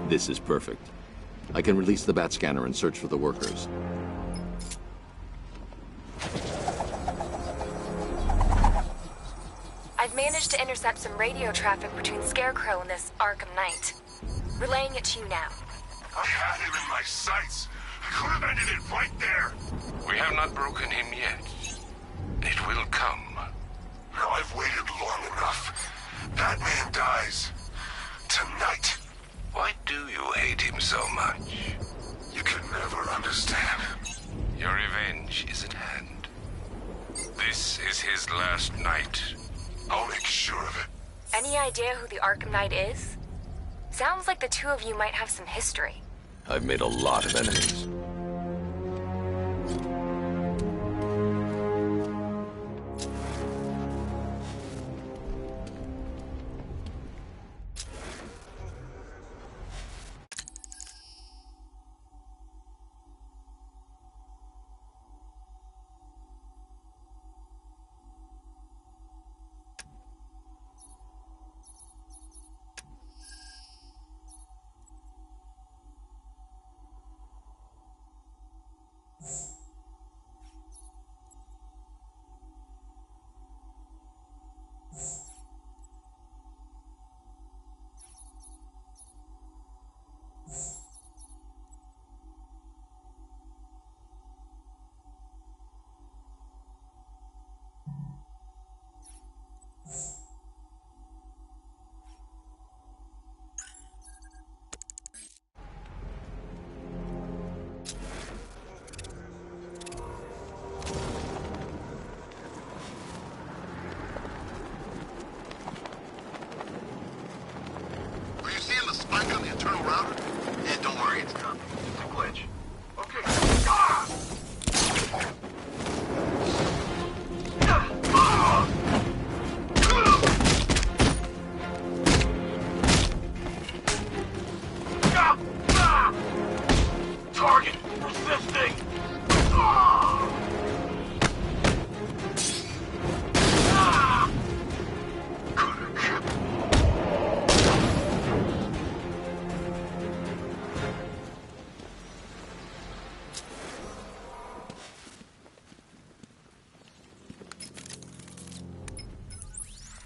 This is perfect. I can release the bat scanner and search for the workers. I've managed to intercept some radio traffic between Scarecrow and this Arkham Knight. Relaying it to you now. I had him in my sights. I could have ended it right there. We have not broken him yet. It will come. Now I've waited long enough. That man dies. Tonight. Why do you hate him so much? You can never understand. Your revenge is at hand. This is his last night. I'll make sure of it. Any idea who the Arkham Knight is? Sounds like the two of you might have some history. I've made a lot of enemies.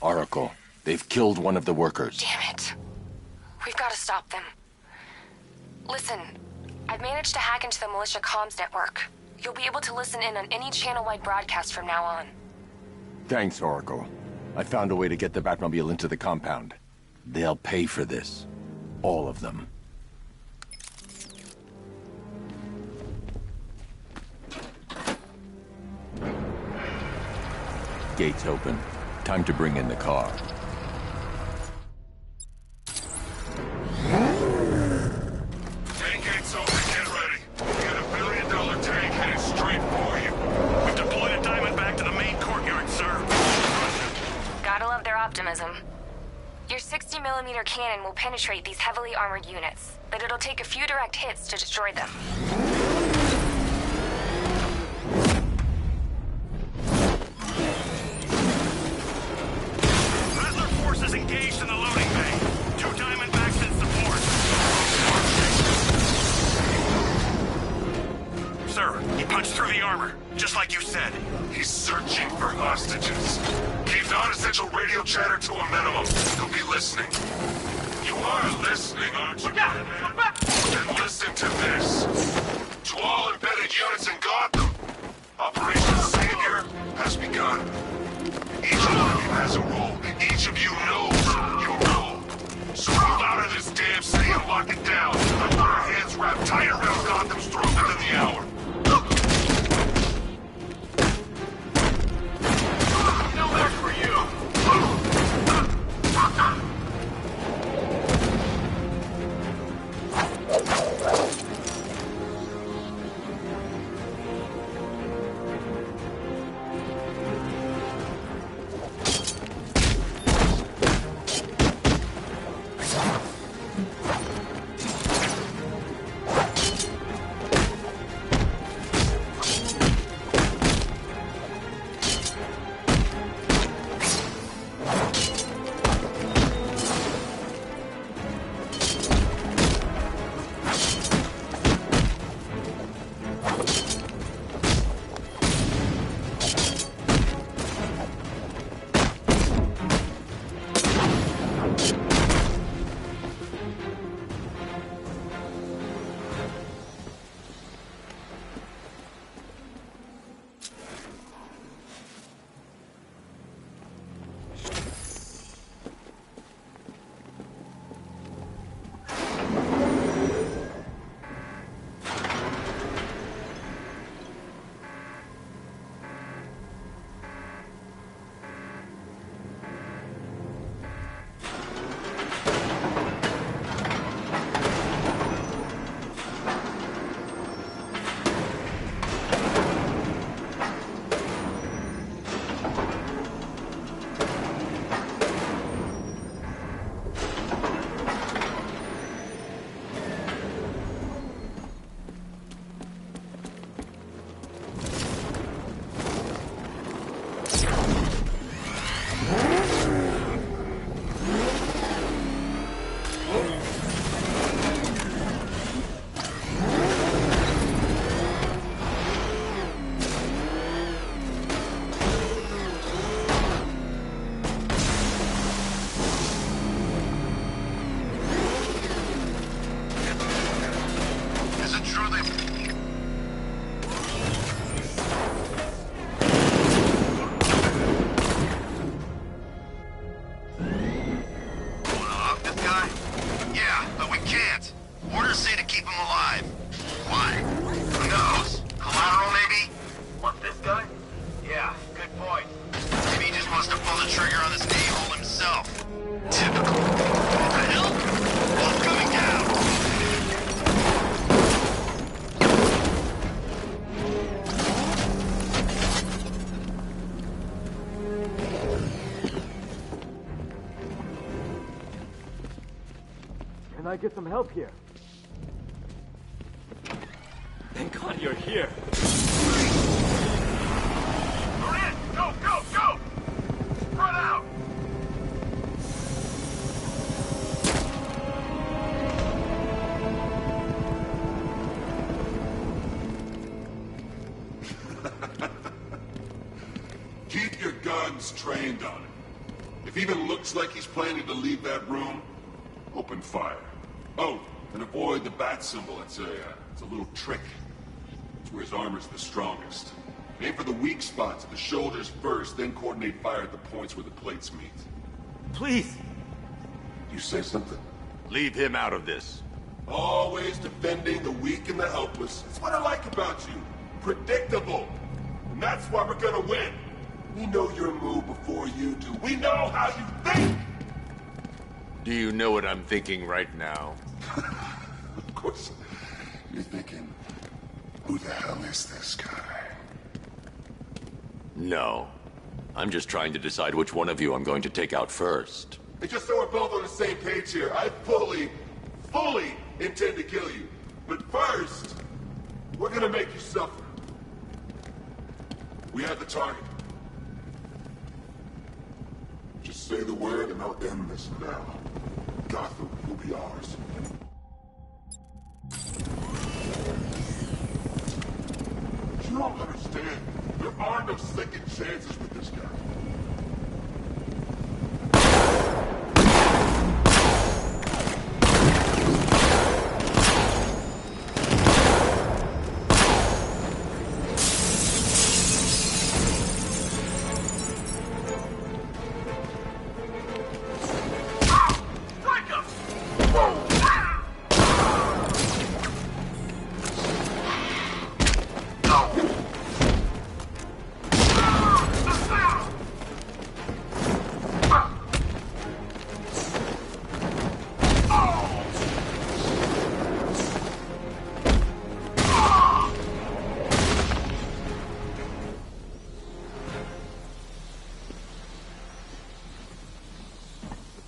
Oracle, they've killed one of the workers. Damn it. We've got to stop them. Listen, I've managed to hack into the militia comms network. You'll be able to listen in on any channel-wide broadcast from now on. Thanks, Oracle. I found a way to get the Batmobile into the compound. They'll pay for this. All of them. Gates open. Time to bring in the car. Tank gates open, get ready. We got $1 billion tank headed straight for you. We've deployed a diamond back to the main courtyard, sir. Gotta love their optimism. Your 60mm cannon will penetrate these heavily armored units, but it'll take a few direct hits to destroy them. Forces engaged in the loading bay. 2 Diamondbacks in support. Sir, he punched through the armor, just like you said. He's searching for hostages. Keep non-essential radio chatter to a minimum. He'll be listening. You are listening, aren't you? Look out! Look back! Then listen to this. To all embedded units in Gotham, Operation Savior has begun. Each one of you has a role. Each of you knows your role. So move out of this damn city and lock it down. I want our hands wrapped tight around Gotham's throat within the hour. No work for you! Orders say to keep him alive. Why? Who knows? Collateral, maybe? What, this guy? Yeah, good point. Maybe he just wants to pull the trigger on this a-hole himself. Typical. What the hell? Both coming down! Can I get some help here? Thank God you're here. Marin, go, go, go! Run out! Keep your guns trained on him. If he even looks like he's planning to leave that room, open fire. Oh, and avoid the bat symbol. It's a little trick. It's where his armor's the strongest. Aim for the weak spots, the shoulders first, then coordinate fire at the points where the plates meet. Please! You say something? Leave him out of this. Always defending the weak and the helpless. It's what I like about you. Predictable. And that's why we're gonna win. We know your move before you do. We know how you think! Do you know what I'm thinking right now? Of course. You're thinking, who the hell is this guy? No. I'm just trying to decide which one of you I'm going to take out first. And just so we're both on the same page here, I fully intend to kill you. But first, we're gonna make you suffer. We have the target. Just say the word and I'll end this now. Gotham will be ours. You don't understand. There are no second chances with this guy.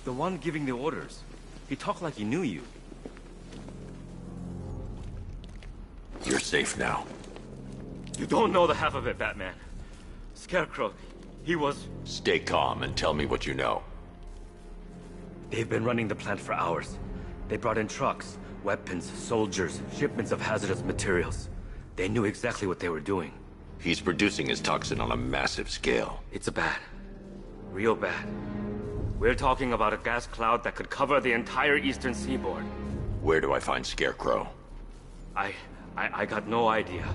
The one giving the orders. He talked like he knew you. You're safe now. You don't know the half of it, Batman. Scarecrow, he was... Stay calm and tell me what you know. They've been running the plant for hours. They brought in trucks, weapons, soldiers, shipments of hazardous materials. They knew exactly what they were doing. He's producing his toxin on a massive scale. It's bad. Real bad. We're talking about a gas cloud that could cover the entire eastern seaboard. Where do I find Scarecrow? I got no idea.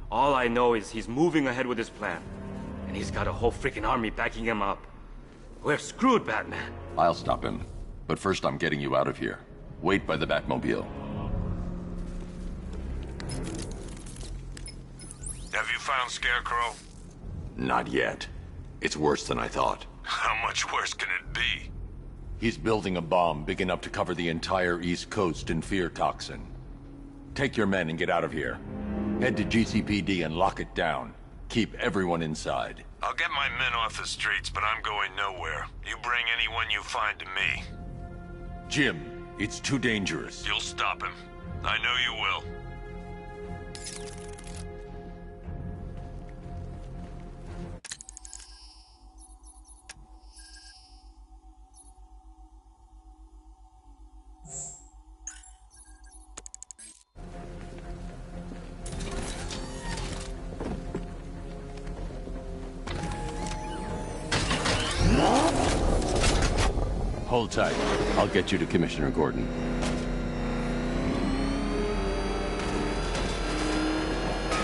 All I know is he's moving ahead with his plan. And he's got a whole freaking army backing him up. We're screwed, Batman. I'll stop him. But first I'm getting you out of here. Wait by the Batmobile. Have you found Scarecrow? Not yet. It's worse than I thought. How much worse can it be? He's building a bomb big enough to cover the entire East Coast in fear toxin. Take your men and get out of here. Head to GCPD and lock it down. Keep everyone inside. I'll get my men off the streets, but I'm going nowhere. You bring anyone you find to me. Jim, it's too dangerous. You'll stop him. I know you will. Hold tight. I'll get you to Commissioner Gordon.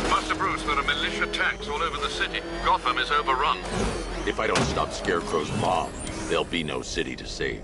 Master Bruce, there are militia tanks all over the city. Gotham is overrun. If I don't stop Scarecrow's mob, there'll be no city to save.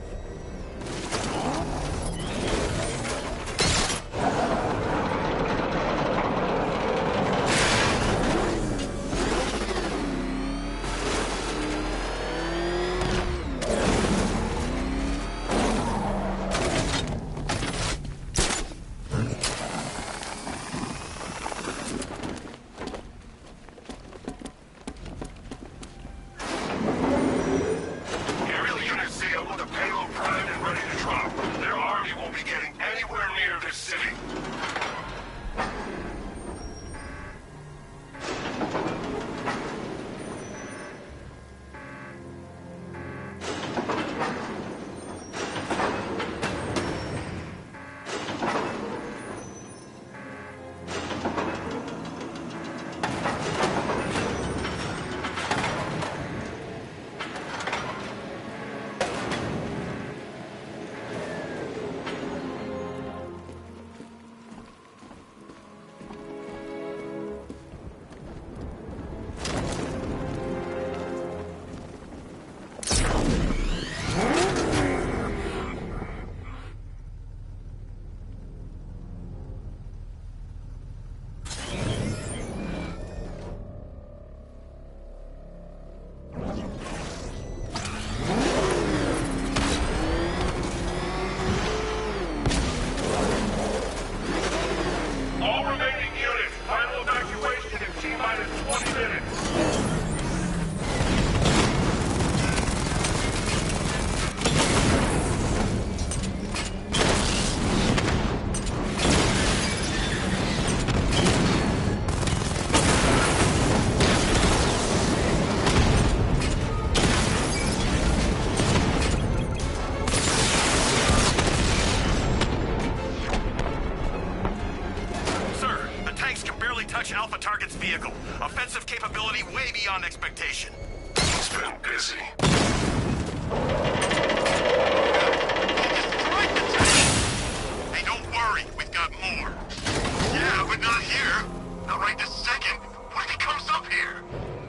the target's vehicle. Offensive capability way beyond expectation. He's been busy. Destroyed the tank! Hey, don't worry, we've got more. Yeah, but not here. Not right this second. What if he comes up here?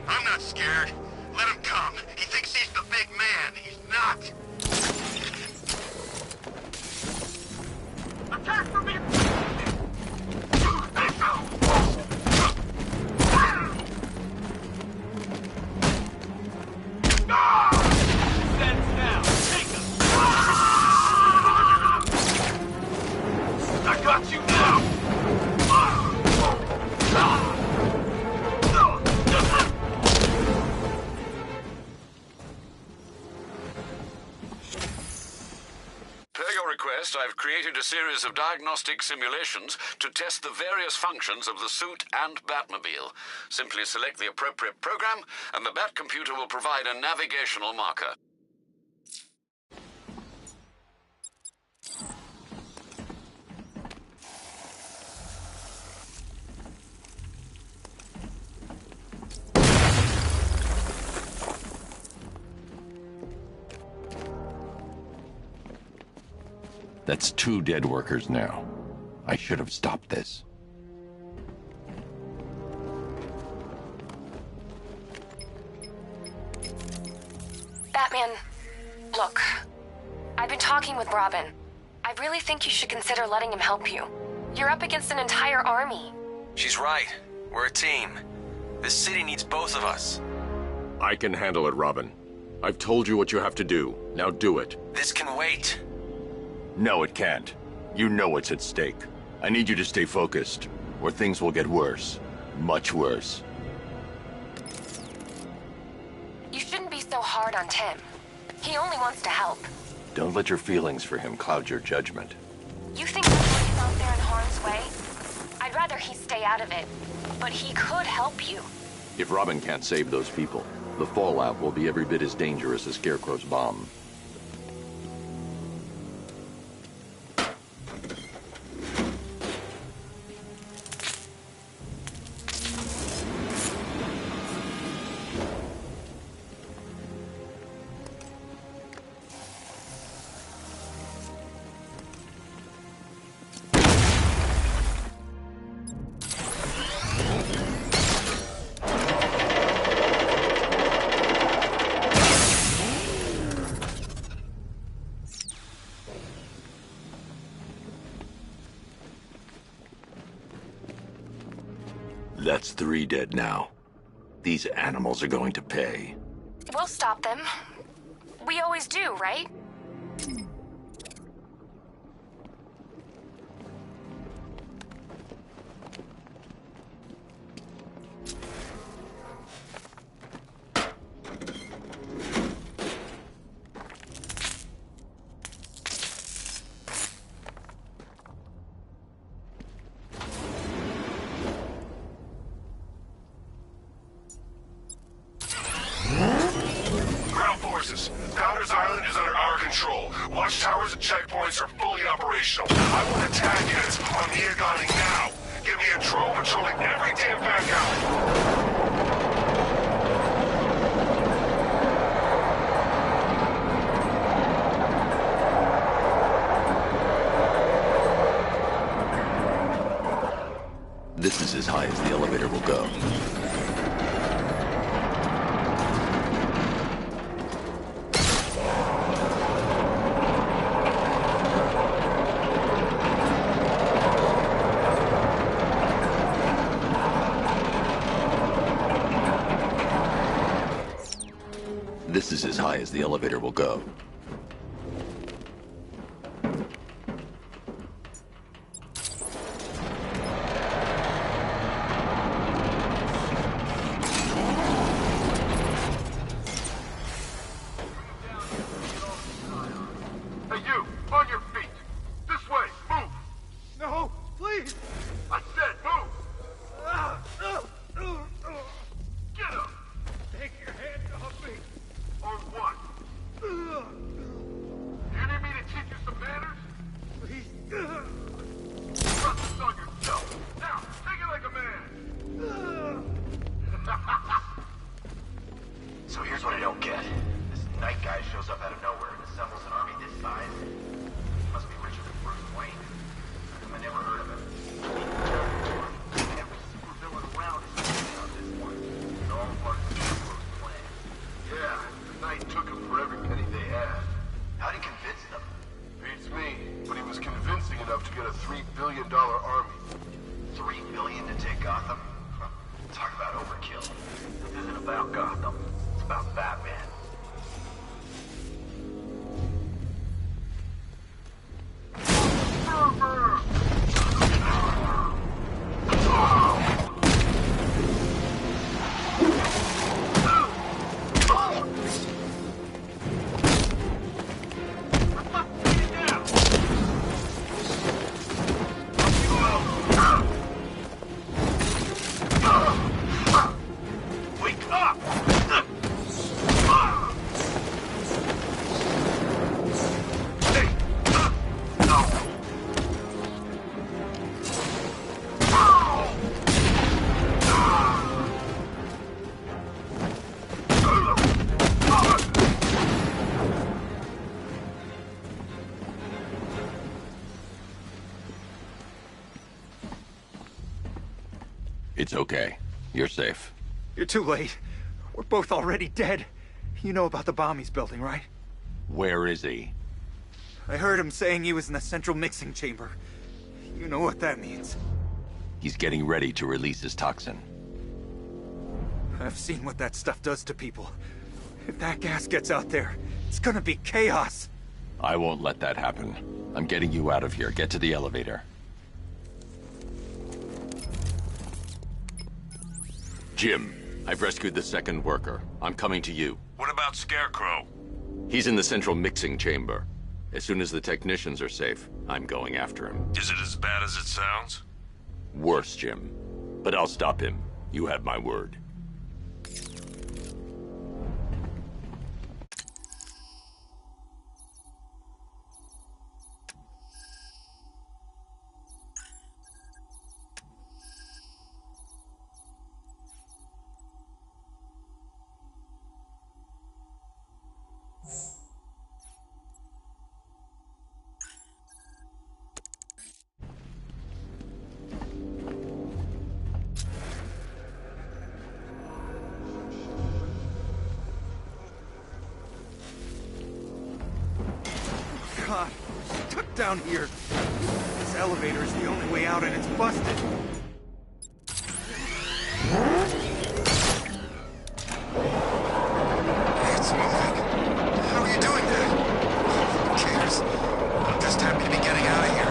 I'm not scared. Let him come. He thinks he's the big man. He's not. Attack from me! I got you now! Per your request, I've created a series of diagnostic simulations to test the various functions of the suit and Batmobile. Simply select the appropriate program, and the Bat computer will provide a navigational marker. That's 2 dead workers now. I should have stopped this. Batman, look. I've been talking with Robin. I really think you should consider letting him help you. You're up against an entire army. She's right. We're a team. This city needs both of us. I can handle it, Robin. I've told you what you have to do. Now do it. This can wait. No, it can't. You know what's at stake. I need you to stay focused, or things will get worse. Much worse. You shouldn't be so hard on Tim. He only wants to help. Don't let your feelings for him cloud your judgment. You think he's out there in harm's way? I'd rather he stay out of it. But he could help you. If Robin can't save those people, the fallout will be every bit as dangerous as Scarecrow's bomb. That's 3 dead now. These animals are going to pay. We'll stop them. We always do, right? Powder's Island is under our control. Watchtowers and checkpoints are fully operational. I want attack units on Neogani now. Give me a drone patrolling every damn back alley. This is as high as the elevator will go. This is as high as the elevator will go. Hey, you! On your feet! This way! Move! No, please! I said move! Get up! Take your hands off me! On what? multi-billion-dollar army. 3 billion to take Gotham? Talk about overkill. This isn't about Gotham. It's about Batman. It's okay. You're safe. You're too late. We're both already dead. You know about the bomb he's building, right? Where is he? I heard him saying he was in the central mixing chamber. You know what that means. He's getting ready to release his toxin. I've seen what that stuff does to people. If that gas gets out there, it's gonna be chaos. I won't let that happen. I'm getting you out of here. Get to the elevator. Jim, I've rescued the second worker. I'm coming to you. What about Scarecrow? He's in the central mixing chamber. As soon as the technicians are safe, I'm going after him. Is it as bad as it sounds? Worse, Jim. But I'll stop him. You have my word. God, we're stuck down here. This elevator is the only way out and it's busted. It's moving. How are you doing that? Who cares? I'm just happy to be getting out of here.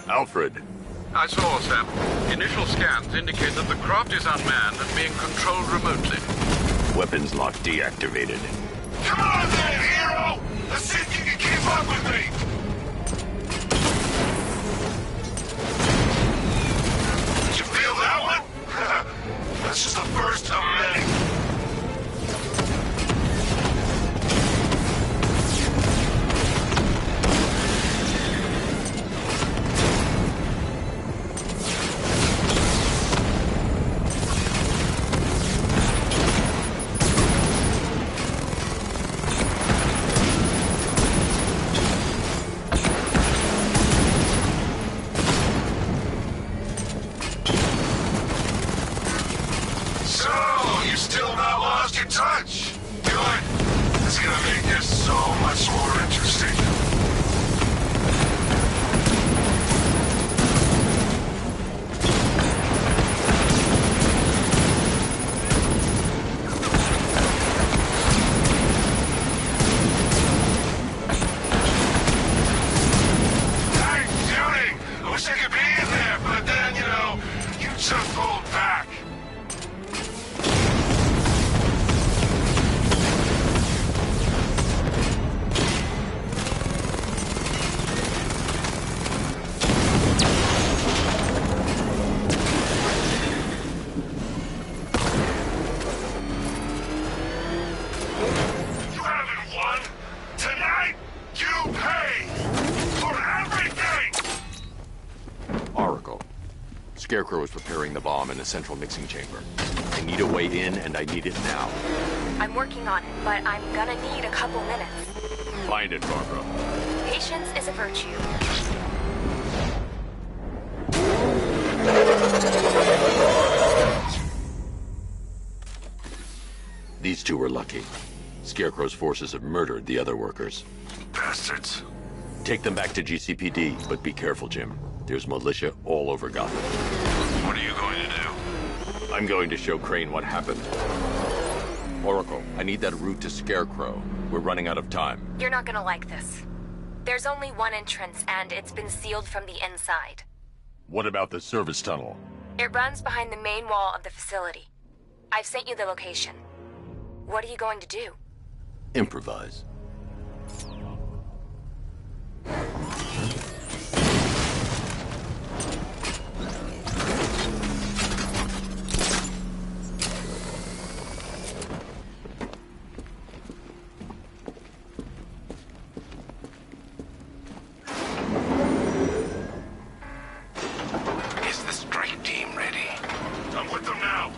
Alfred. I saw, Sam. Initial scans indicate that the craft is unmanned and being controlled remotely. Weapons lock deactivated. Come on then, hero! Let's see if you can keep up with me! Did you feel that one? That's just the first of many. Scarecrow is preparing the bomb in the central mixing chamber. I need a way in, and I need it now. I'm working on it, but I'm gonna need a couple minutes. Find it, Barbara. Patience is a virtue. These two were lucky. Scarecrow's forces have murdered the other workers. Bastards. Take them back to GCPD, but be careful, Jim. There's militia all over Gotham. What are you going to do? I'm going to show Crane what happened. Oracle, I need that route to Scarecrow. We're running out of time. You're not gonna like this. There's only one entrance, and it's been sealed from the inside. What about the service tunnel? It runs behind the main wall of the facility. I've sent you the location. What are you going to do? Improvise. Is the strike team ready? I'm with them now.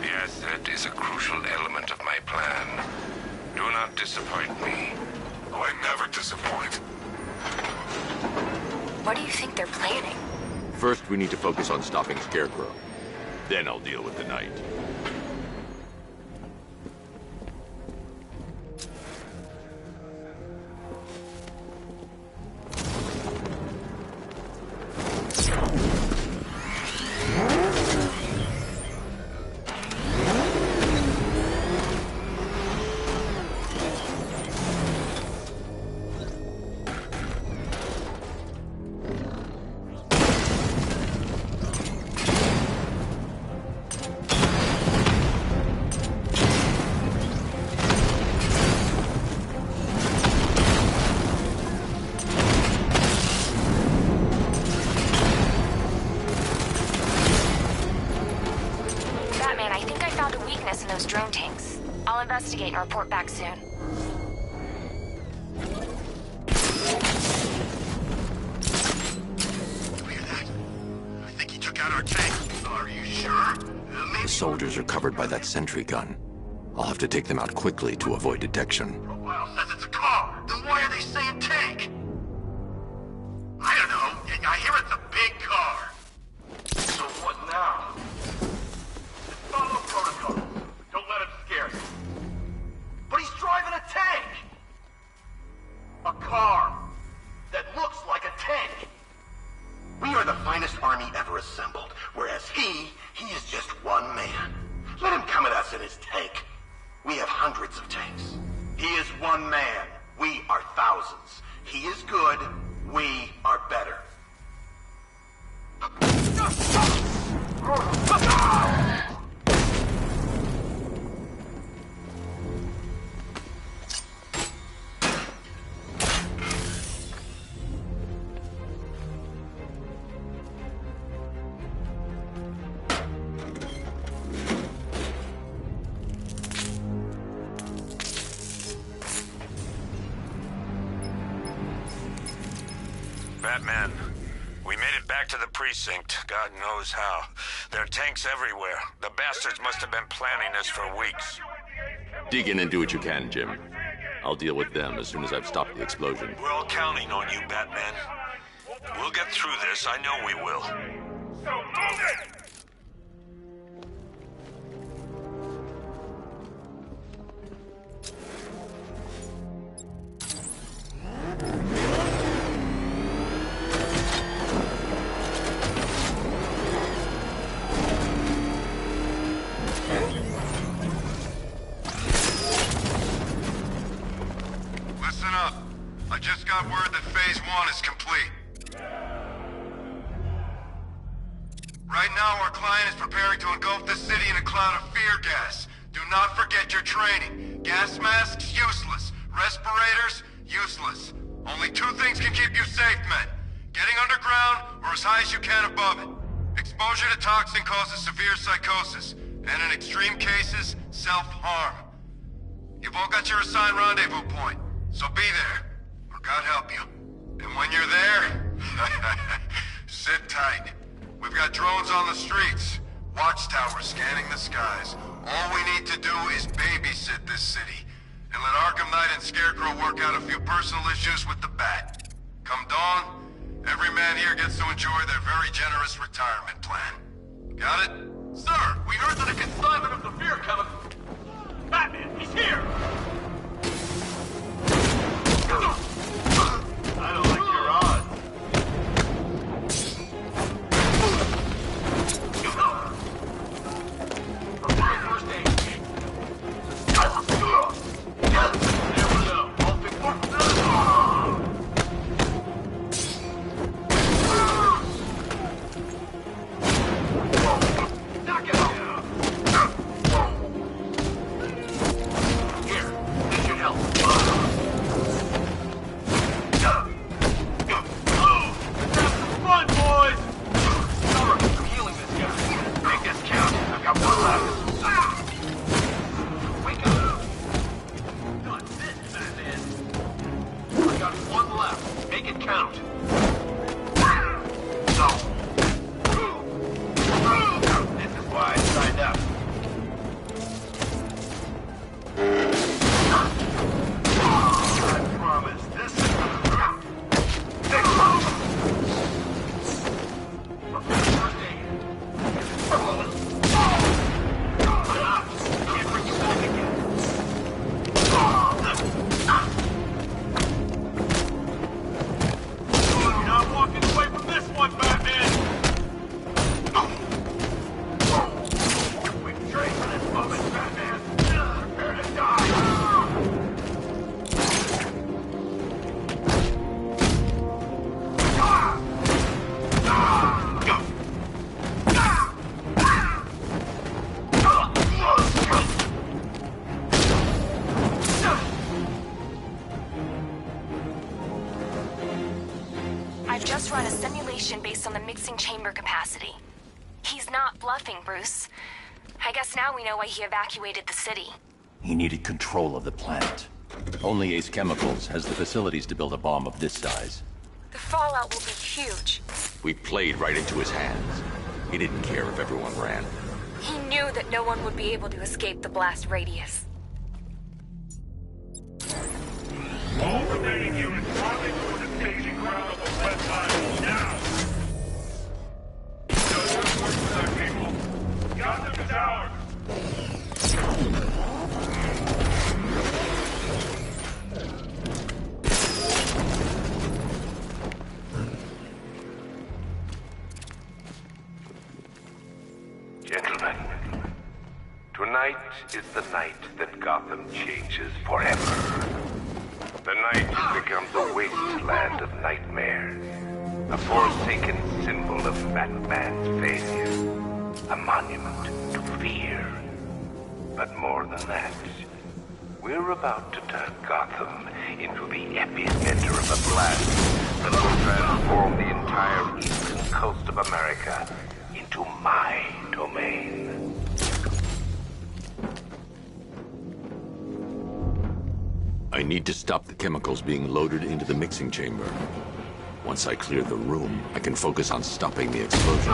Yes, that is a crucial element of my plan. Do not disappoint me. Oh, I never disappoint. What do you think they're planning? First, we need to focus on stopping Scarecrow. Then I'll deal with the Knight. Drone tanks. I'll investigate and report back soon. Clear that. I think he took out our tank. Are you sure? The soldiers are covered by that sentry gun. I'll have to take them out quickly to avoid detection. Profile says it's a car. Then why are they saying tank? I don't know. I hear it's a big car. So what now? Follow protocol. Don't let him scare you. But he's driving a tank! A car that looks like a tank. We are the finest army ever assembled, whereas he is just one man. Let him come at us in his tank. We have hundreds of tanks. He is one man. We are thousands. He is good. We are better. Batman, we made it back to the precinct. God knows how. There are tanks everywhere. The bastards must have been planning this for weeks. Dig in and do what you can, Jim. I'll deal with them as soon as I've stopped the explosion. We're all counting on you, Batman. We'll get through this. I know we will. So move it! Listen up. I just got word that Phase 1 is complete. Right now, our client is preparing to engulf the city in a cloud of fear gas. Do not forget your training. Gas masks, useless. Respirators, useless. Only two things can keep you safe, men. Getting underground, or as high as you can above it. Exposure to toxin causes severe psychosis, and in extreme cases, self-harm. You've all got your assigned rendezvous point, so be there, or God help you. And when you're there, sit tight. We've got got drones on the streets. Watchtowers scanning the skies. All we need to do is babysit this city. And let Arkham Knight and Scarecrow work out a few personal issues with the Bat. Come dawn, every man here gets to enjoy their very generous retirement plan. Got it? Sir, we heard that a consignment of the fear chemical... Batman, he's here! I don't like your odds. First aid. There we go. All fixed. Knock it out. Here, this should help. Fun, boys! Summer, I'm healing this guy. Make this count. I've got one left. Wake up. Not this, Batman. I've got one left. Make it count. This is why I signed up. I promise this is... You're not walking away from this one, Batman! We've trained for this moment, Batman! Prepare to die! I've just run a simulation based on the mixing chamber capacity. He's not bluffing, Bruce. I guess now we know why he evacuated the city. He needed control of the plant. Only Ace Chemicals has the facilities to build a bomb of this size. The fallout will be huge. We played right into his hands. He didn't care if everyone ran. He knew that no one would be able to escape the blast radius. All remaining units rally toward the staging ground of the West Island now! No more work for that, people! Gotham is ours! Gentlemen, tonight is the night that Gotham changes forever. The night becomes a wasteland of nightmares, a forsaken symbol of Batman's failure, a monument to fear. But more than that, we're about to turn Gotham into the epicenter of a blast that will transform the entire eastern coast of America into my domain. I need to stop the chemicals being loaded into the mixing chamber. Once I clear the room, I can focus on stopping the explosion.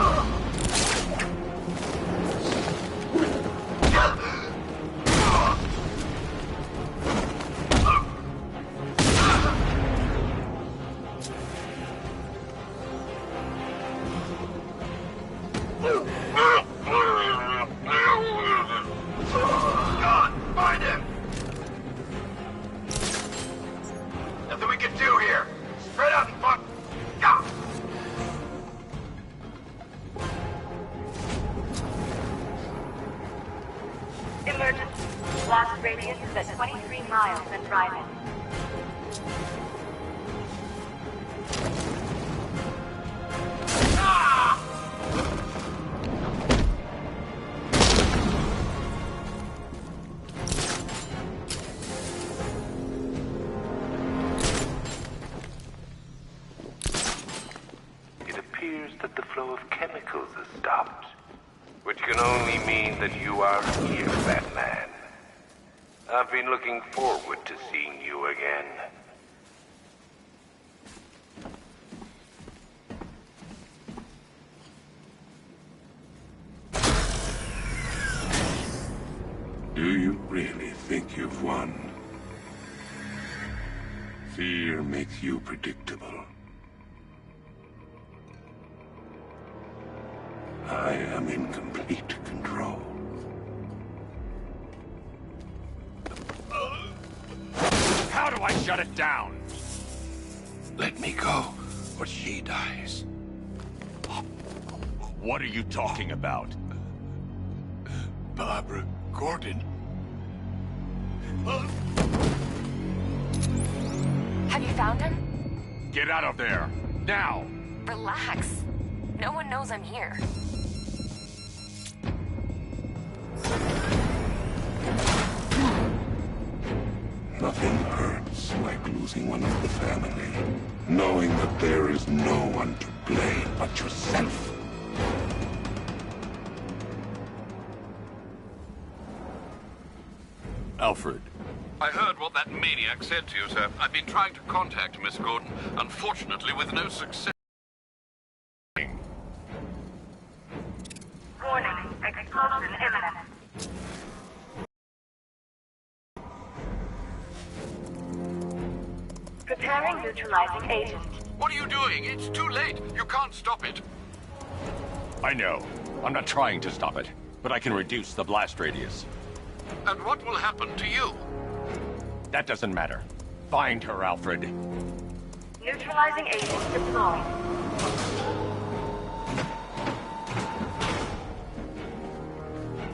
God, find him! Nothing we can do here. Spread out and fuck. Go! Emergency. Blast radius is at 23 miles and driving. It appears that the flow of chemicals has stopped, which can only mean that you are here, Batman. I've been looking forward to seeing you again. think you've won. Fear makes you predictable. I am in complete control. How do I shut it down? Let me go, or she dies. What are you talking about? Barbara Gordon. Have you found him? Get out of there! Now! Relax. No one knows I'm here. Nothing hurts like losing one of the family. Knowing that there is no one to blame but yourself. Alfred. I heard what that maniac said to you, sir. I've been trying to contact Miss Gordon, unfortunately with no success. Warning, explosion imminent. Preparing neutralizing agent. What are you doing? It's too late. You can't stop it. I know. I'm not trying to stop it, but I can reduce the blast radius. And what will happen to you? That doesn't matter. Find her, Alfred. Neutralizing agent deployed.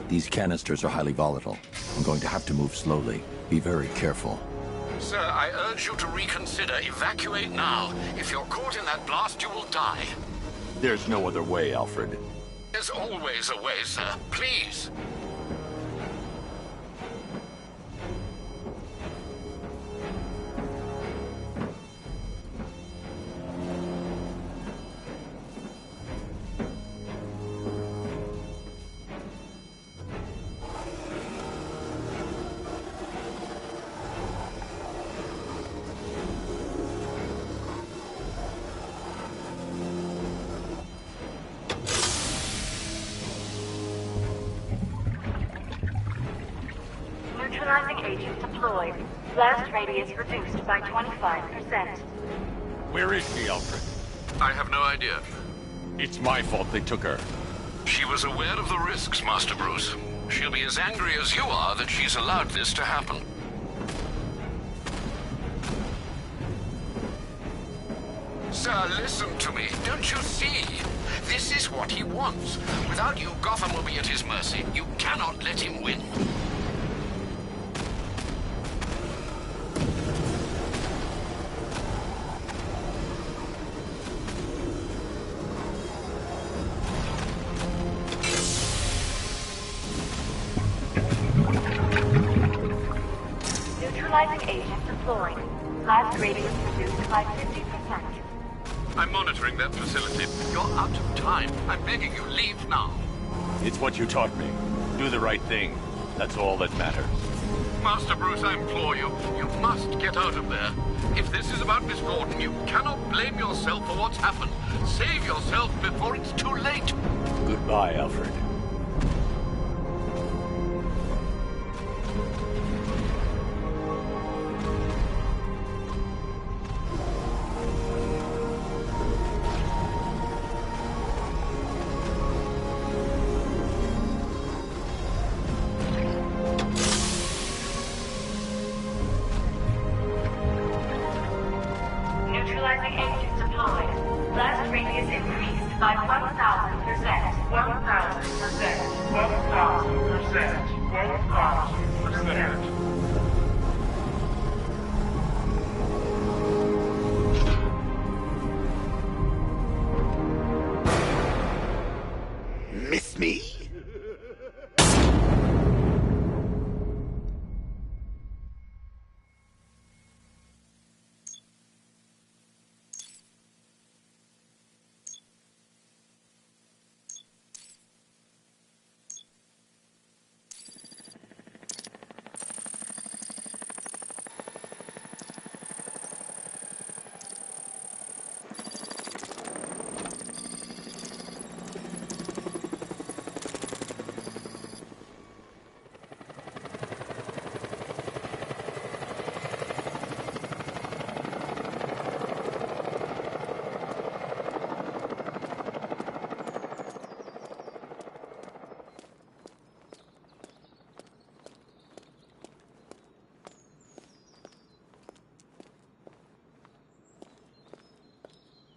These canisters are highly volatile. I'm going to have to move slowly. Be very careful. Sir, I urge you to reconsider. Evacuate now. If you're caught in that blast, you will die. There's no other way, Alfred. There's always a way, sir. Please. Neutralizing agent deployed. Blast radius reduced by 25%. Where is she, Alfred? I have no idea. It's my fault they took her. She was aware of the risks, Master Bruce. She'll be as angry as you are that she's allowed this to happen. Sir, listen to me. Don't you see? This is what he wants. Without you, Gotham will be at his mercy. You cannot let him win. Neutralizing agent deployed. Blast radius reduced by 50%. I'm monitoring that facility. You're out of time. I'm begging you, leave now. It's what you taught me. Do the right thing. That's all that matters. Master Bruce, I implore you, you must get out of there. If this is about Miss Gordon, you cannot blame yourself for what's happened. Save yourself before it's too late. Goodbye, Alfred. Neutralizing agent deployed. Blast radius increased by 1,000%. 1,000%. 1,000%. 1,000%. Miss me?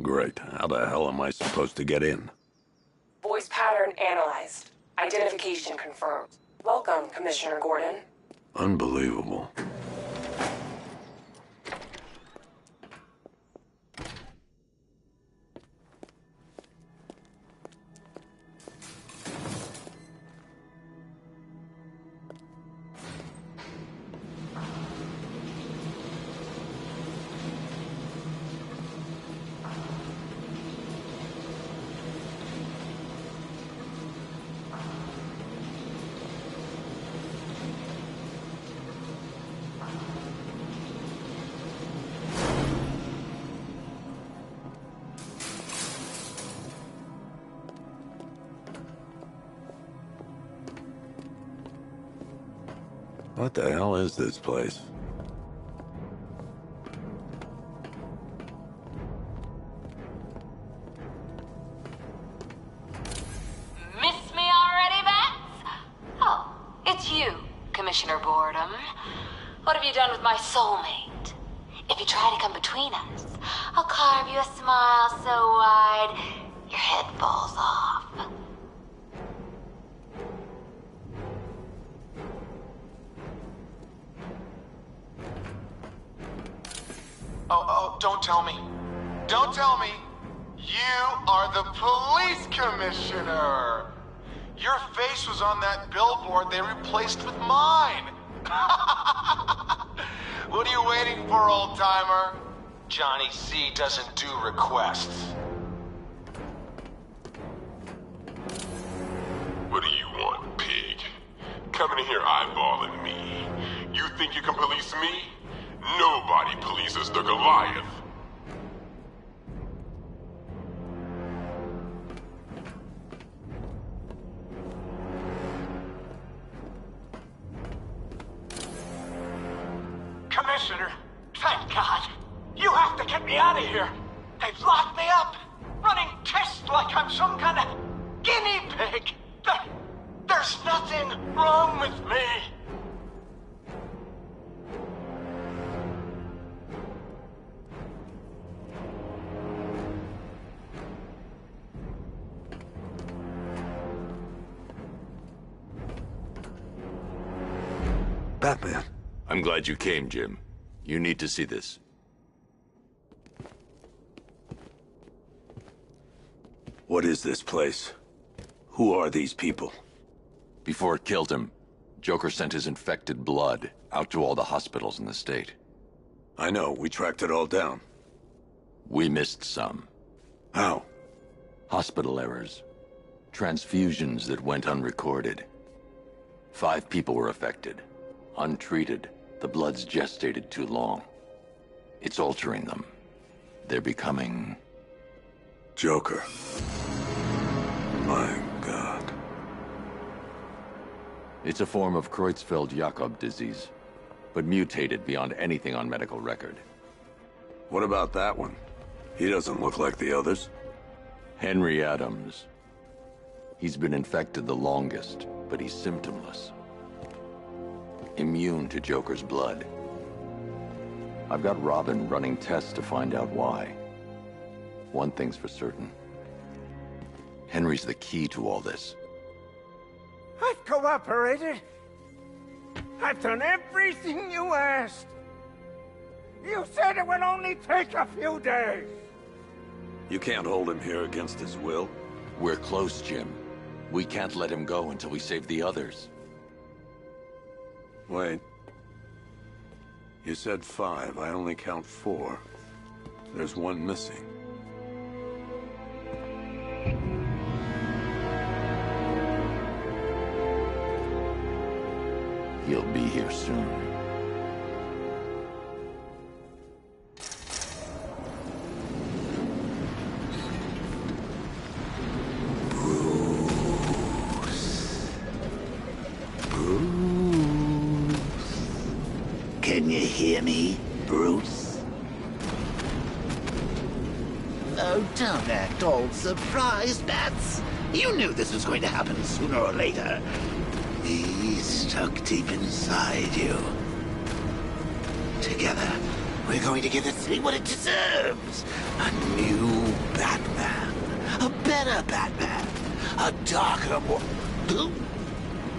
Great. How the hell am I supposed to get in? Voice pattern analyzed. Identification confirmed. Welcome, Commissioner Gordon. Unbelievable. What the hell is this place? Miss me already, Bats? Oh, it's you, Commissioner Boredom. What have you done with my soulmate? If you try to come between us, I'll carve you a smile so wide, your head falls off. Oh, don't tell me. Don't tell me. You are the police commissioner. Your face was on that billboard they replaced with mine. What are you waiting for, old-timer? Johnny C doesn't do requests. What do you want, pig? Coming in here eyeballing me. You think you can police me? Nobody polices the Goliath. Commissioner, thank God. You have to get me out of here. They've locked me up, running tests like I'm some kind of guinea pig. There's nothing wrong with me. Batman. I'm glad you came, Jim. You need to see this. What is this place? Who are these people? Before it killed him, Joker sent his infected blood out to all the hospitals in the state. I know, we tracked it all down. We missed some. How? Hospital errors. Transfusions that went unrecorded. 5 people were affected. Untreated, the blood's gestated too long. It's altering them. They're becoming... Joker. My God. It's a form of Creutzfeldt-Jakob disease, but mutated beyond anything on medical record. What about that one? He doesn't look like the others. Henry Adams. He's been infected the longest, but he's symptomless. Immune to Joker's blood. I've got Robin running tests to find out why. One thing's for certain. Henry's the key to all this. I've cooperated. I've done everything you asked. You said it would only take a few days. You can't hold him here against his will. We're close, Jim. We can't let him go until we save the others. Wait. You said 5. I only count 4. There's one missing. He'll be here soon. Can you hear me, Bruce? Oh, don't act all surprised, Bats. You knew this was going to happen sooner or later. He's stuck deep inside you. Together, We're going to give the city what it deserves. A new Batman. A better Batman. A darker, more...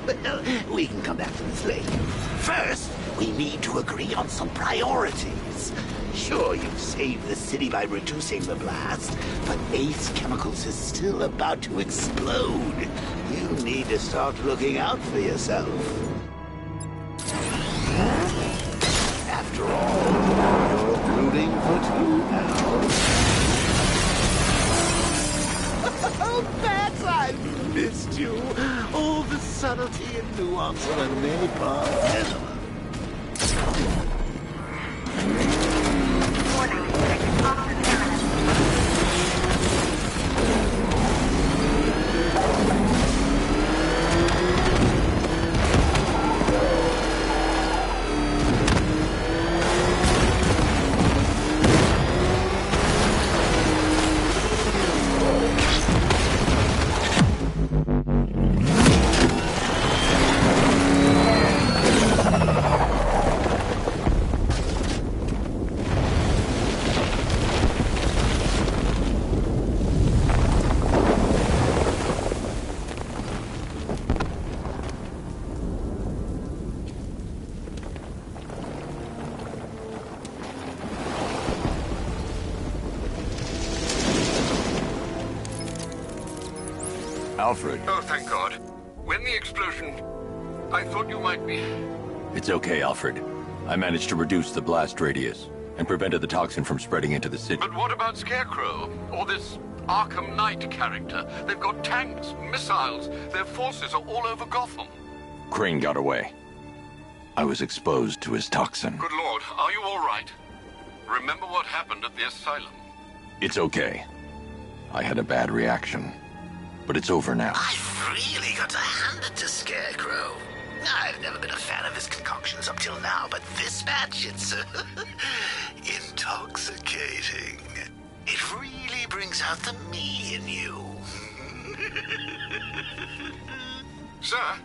Well, we can come back to this later. First, we need to agree on some priorities. Sure, you've saved the city by reducing the blast, but Ace Chemicals is still about to explode. You need to start looking out for yourself. After all, you're rooting for two now. Oh, Bats, I've missed you. All the subtlety and nuance of a napalm enema. Alfred. Oh, thank God. When the explosion... I thought you might be... It's okay, Alfred. I managed to reduce the blast radius and prevented the toxin from spreading into the city. But what about Scarecrow? Or this Arkham Knight character? They've got tanks, missiles. Their forces are all over Gotham. Crane got away. I was exposed to his toxin. Good Lord, are you all right? Remember what happened at the asylum? It's okay. I had a bad reaction. But it's over now. I've really got to hand it to Scarecrow. I've never been a fan of his concoctions up till now, but this batch, it's intoxicating. It really brings out the me in you. Sir,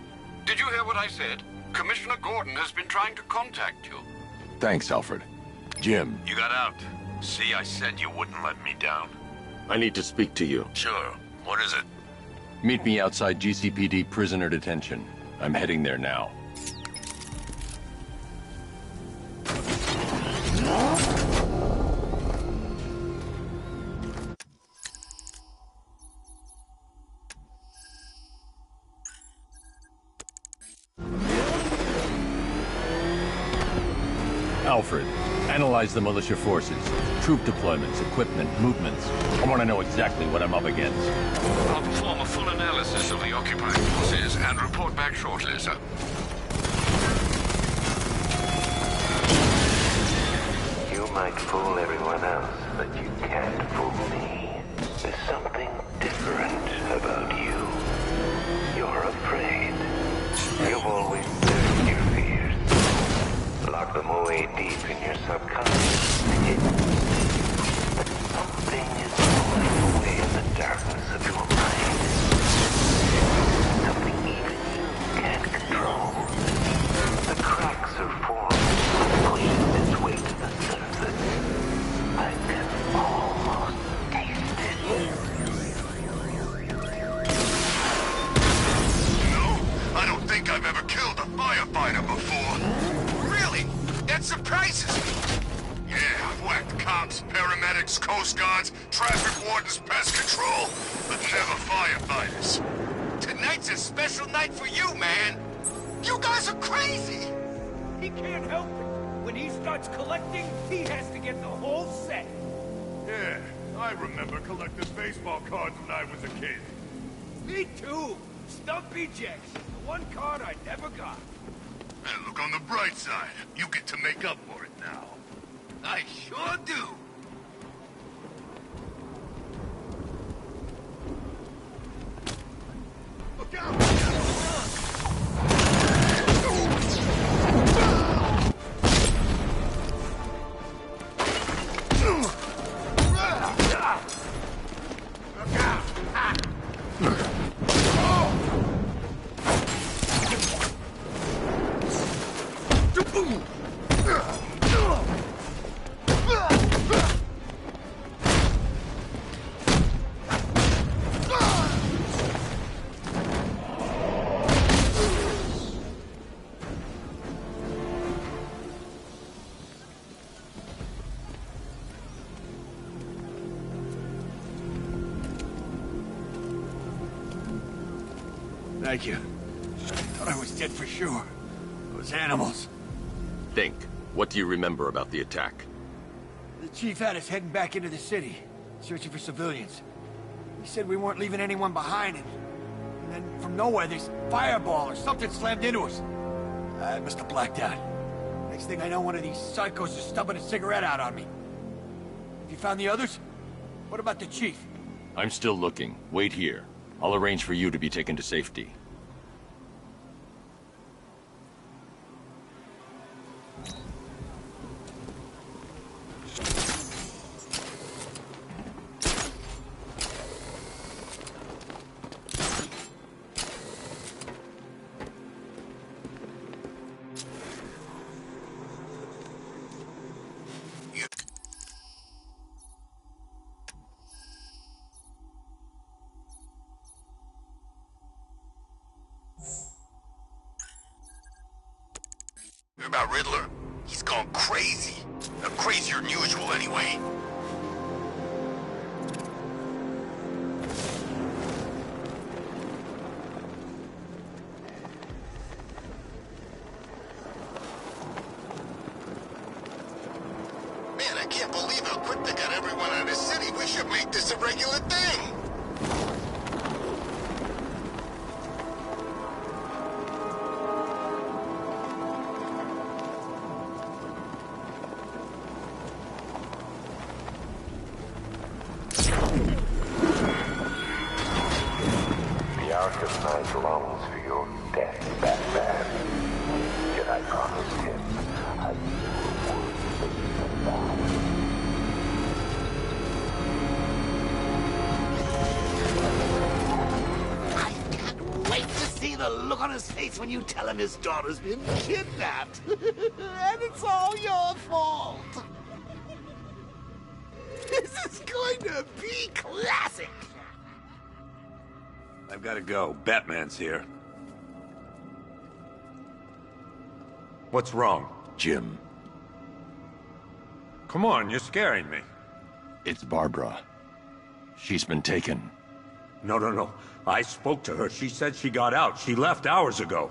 did you hear what I said? Commissioner Gordon has been trying to contact you. Thanks, Alfred. Jim. You got out. See, I said you wouldn't let me down. I need to speak to you. Sure. What is it? Meet me outside GCPD prisoner detention. I'm heading there now. Alfred, analyze the militia forces, troop deployments, equipment, movements. I want to know exactly what I'm up against. I'll perform a full analysis of the occupied forces and report back shortly, sir. You might fool everyone else, but you can't fool me. There's something different about you. You're afraid. You've always nursed your fears. Lock them away deep in your subconscious. But something is pulling away in the darkness of your mind. Something even you can't control. The cracks are forming, pushing its way to the surface. I can almost taste it. No, I don't think I've ever killed a firefighter before. Really? That surprises me. Yeah, I've whacked cops, paramedics, coast guards, traffic wardens, pest control, but never firefighters. Tonight's a special night for you, man. You guys are crazy. He can't help it. When he starts collecting, he has to get the whole set. Yeah, I remember collecting baseball cards when I was a kid. Me too. Stumpy Jacks. The one card I never got. And look on the bright side. You get to make up for it now. I sure do. Look out! Thank you. Thought I was dead for sure. Those animals. Think. What do you remember about the attack? The chief had us heading back into the city, searching for civilians. He said we weren't leaving anyone behind, and then from nowhere, this fireball or something slammed into us. I must have blacked out. Next thing I know, one of these psychos is stubbing a cigarette out on me. Have you found the others? What about the chief? I'm still looking. Wait here. I'll arrange for you to be taken to safety. Hear about Riddler? He's gone crazy. Crazier than usual, anyway. Man, I can't believe how quick they got everyone out of the city. We should make this a regular thing. Arkham Knight longs for your death, Batman. Yet I promised him I Can't wait to see the look on his face when you tell him his daughter's been kidnapped. And it's all your fault. This is going to be classic. I've got to go. Batman's here. What's wrong? Jim. Come on, you're scaring me. It's Barbara. She's been taken. No. I spoke to her. She said she got out. She left hours ago.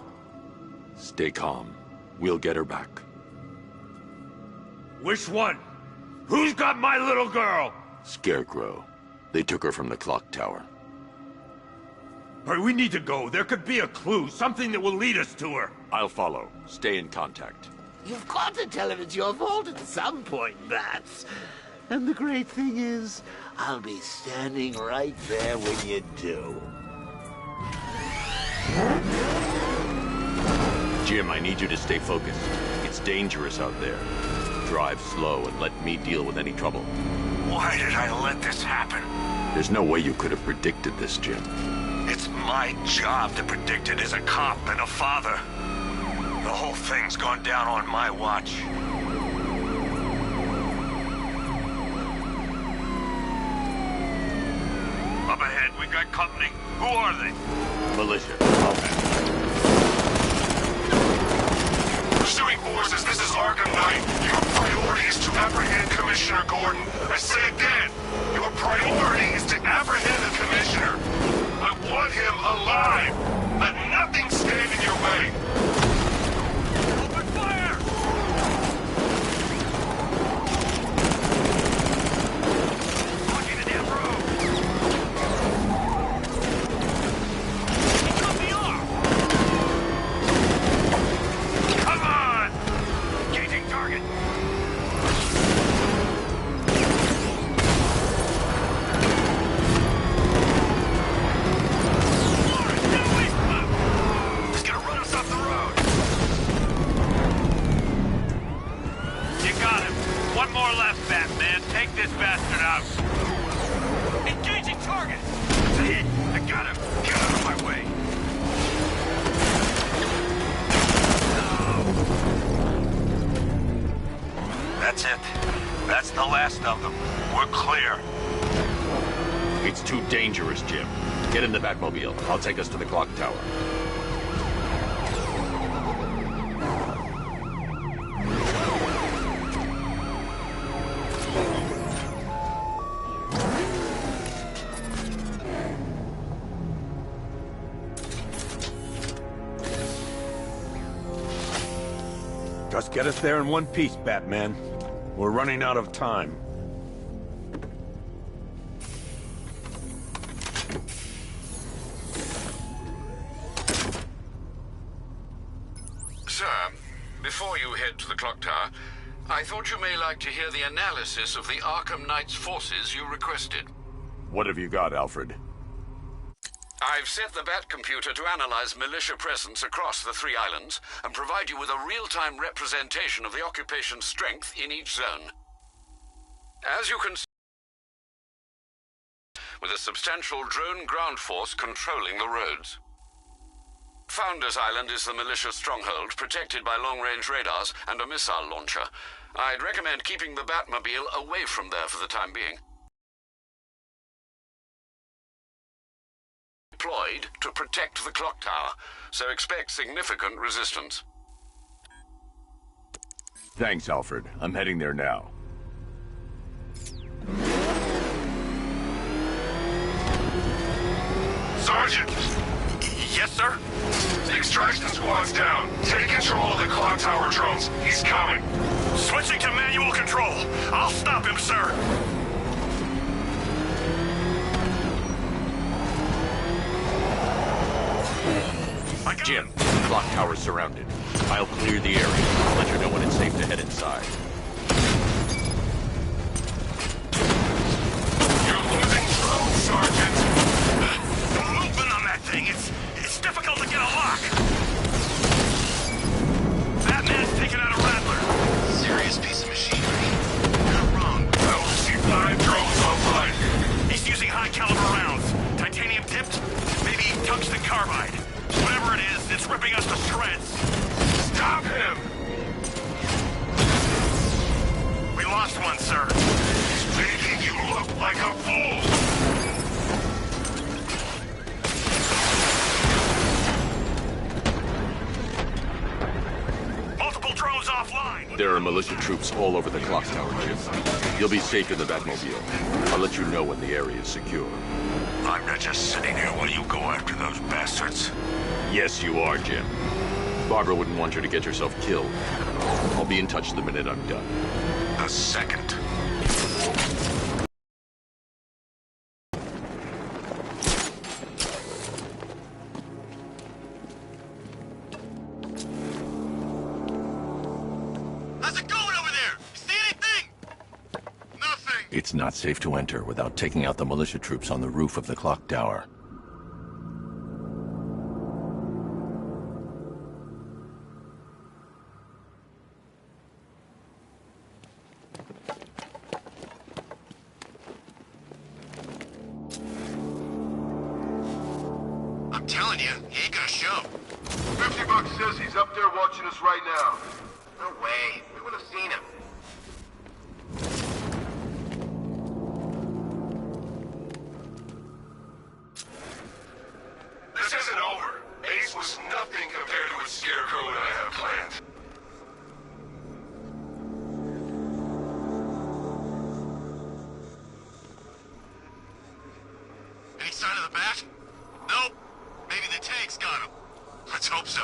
Stay calm. We'll get her back. Which one? Who's got my little girl? Scarecrow. They took her from the clock tower. All right, we need to go. There could be a clue, something that will lead us to her. I'll follow. Stay in contact. You've got to tell him it's your fault at some point, Bats. And the great thing is, I'll be standing right there when you do. Jim, I need you to stay focused. It's dangerous out there. Drive slow and let me deal with any trouble. Why did I let this happen? There's no way you could have predicted this, Jim. It's my job to predict it as a cop and a father. The whole thing's gone down on my watch. Up ahead, we got company. Who are they? Militia. Pursuing forces, this is Arkham Knight. Your priority is to apprehend Commissioner Gordon. I say again, your priority is to apprehend the Commissioner. I want him alive. Let nothing stand in your way. Open fire! Blocking the damn road! He cut me off! Come on! Engaging target! One more left, Batman. Take this bastard out. Engaging target! See it? I got him. Get out of my way. No. That's it. That's the last of them. We're clear. It's too dangerous, Jim. Get in the Batmobile. I'll take us to the clock tower. Just get us there in one piece, Batman. We're running out of time. Sir, before you head to the clock tower, I thought you may like to hear the analysis of the Arkham Knight's forces you requested. What have you got, Alfred? I've set the Bat computer to analyze militia presence across the 3 islands and provide you with a real-time representation of the occupation's strength in each zone. As you can see, with a substantial drone ground force controlling the roads. Founders Island is the militia stronghold, protected by long-range radars and a missile launcher. I'd recommend keeping the Batmobile away from there for the time being. Deployed to protect the clock tower, so expect significant resistance. Thanks, Alfred. I'm heading there now. Sergeant! Yes, sir? The extraction squad's down. Take control of the clock tower drones. He's coming. Switching to manual control. I'll stop him, sir. Jim, the clock tower's surrounded. I'll clear the area. I'll let you know when it's safe to head inside. You're losing drones, Sergeant! The movement on that thing, it's difficult to get a lock. Batman's taken out a Rattler. Serious piece of machinery. You're wrong. I only see 5 drones online. He's using high-caliber rounds. Titanium tipped, maybe tungsten carbide. Whatever it is, it's ripping us to shreds. Stop him! We lost one, sir. He's making you look like a fool! Multiple drones offline! There are militia troops all over the clock tower, Jim. You'll be safe in the Batmobile. I'll let you know when the area is secure. I'm not just sitting here while you go after those bastards. Yes, you are, Jim. Barbara wouldn't want you to get yourself killed. I'll be in touch the minute I'm done. A second. How's it going over there? You see anything? Nothing. It's not safe to enter without taking out the militia troops on the roof of the clock tower. I'm telling you, he ain't gonna show. $50 says he's up there watching us right now. No way. We would have seen him. This isn't over. Ace was nothing compared to what Scarecrow and I have planned. Any sign of the bat? Nope. Maybe the tank's got him. Let's hope so.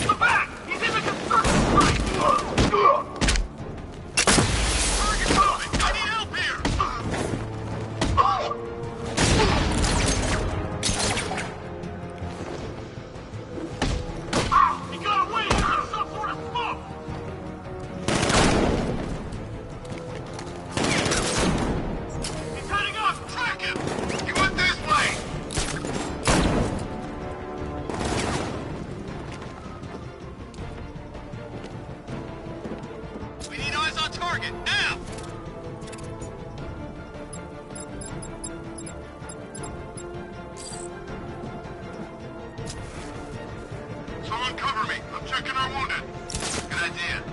Come back! He's in the construction site! Target moving! I need help here! He got away! He's in some sort of smoke! He's heading up! Track him! He went this way! We need eyes on target, now! Someone cover me. I'm checking our wounded. Good idea.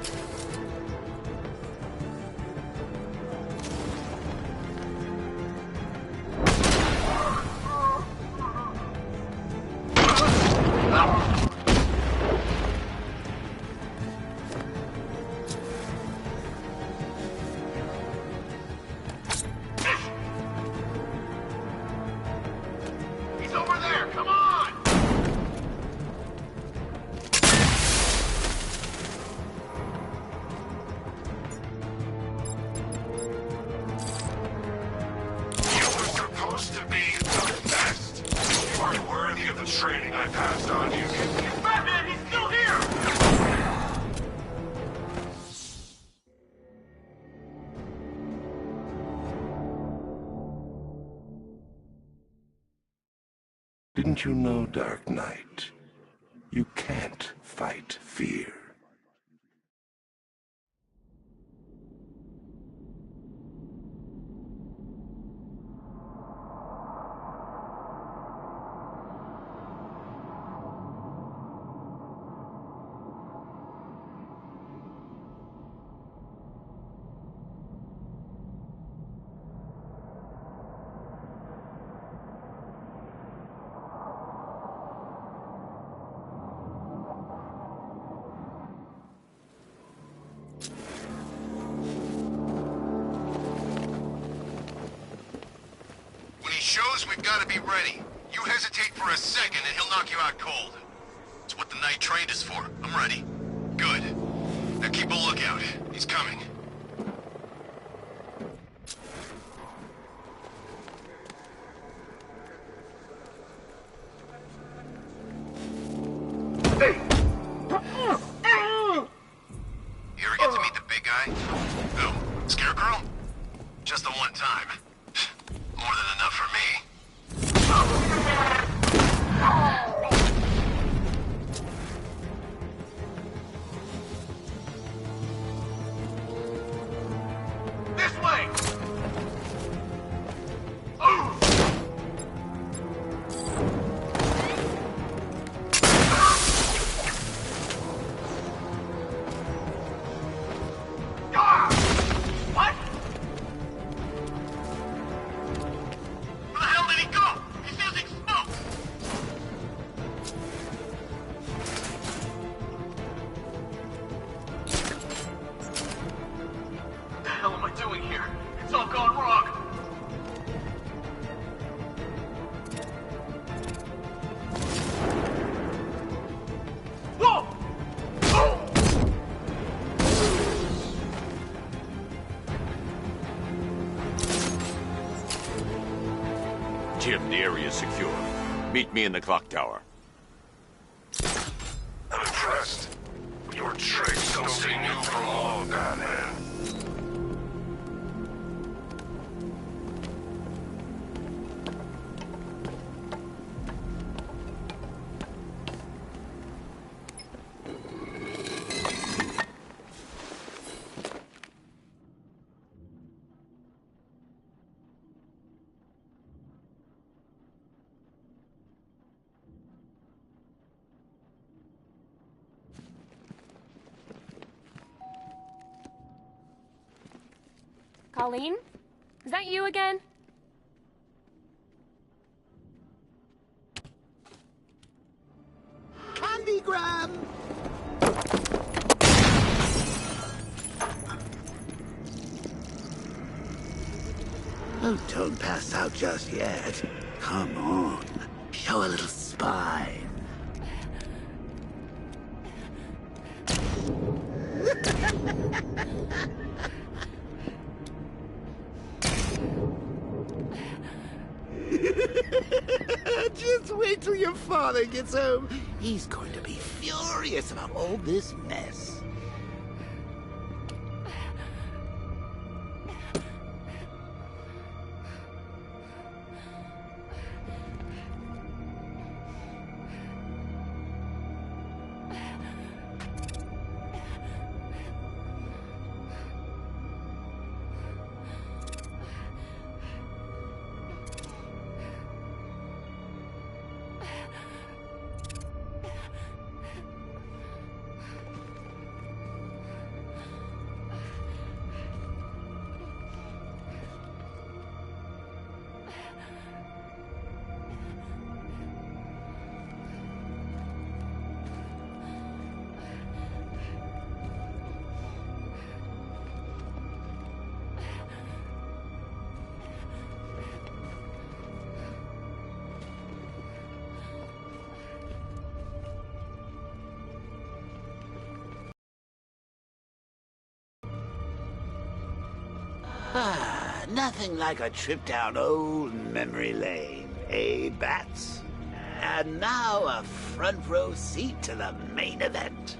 training I passed on you. Batman, he's still here! Didn't you know, Dark Knight? You can't fight fear. When he shows, we've got to be ready. You hesitate for a second and he'll knock you out cold. It's what the Knight trained us for. I'm ready. Good. Now keep a lookout. He's coming. Hey! You ever get to meet the big guy? Who? Scarecrow? Just the one time. More than enough for me. This way! What? Where the hell did he go? He's using smoke! What the hell am I doing here? It's all gone wrong! Whoa! Jim, the area is secure. Meet me in the clock tower. I'm impressed. Your tricks don't stay new for long, Batman. Colleen? Is that you again? Candygram! Oh, don't pass out just yet. Come on. Show a little spine. Just wait till your father gets home. He's going to be furious about all this mess. Nothing like a trip down old memory lane, eh, Bats? And now a front row seat to the main event.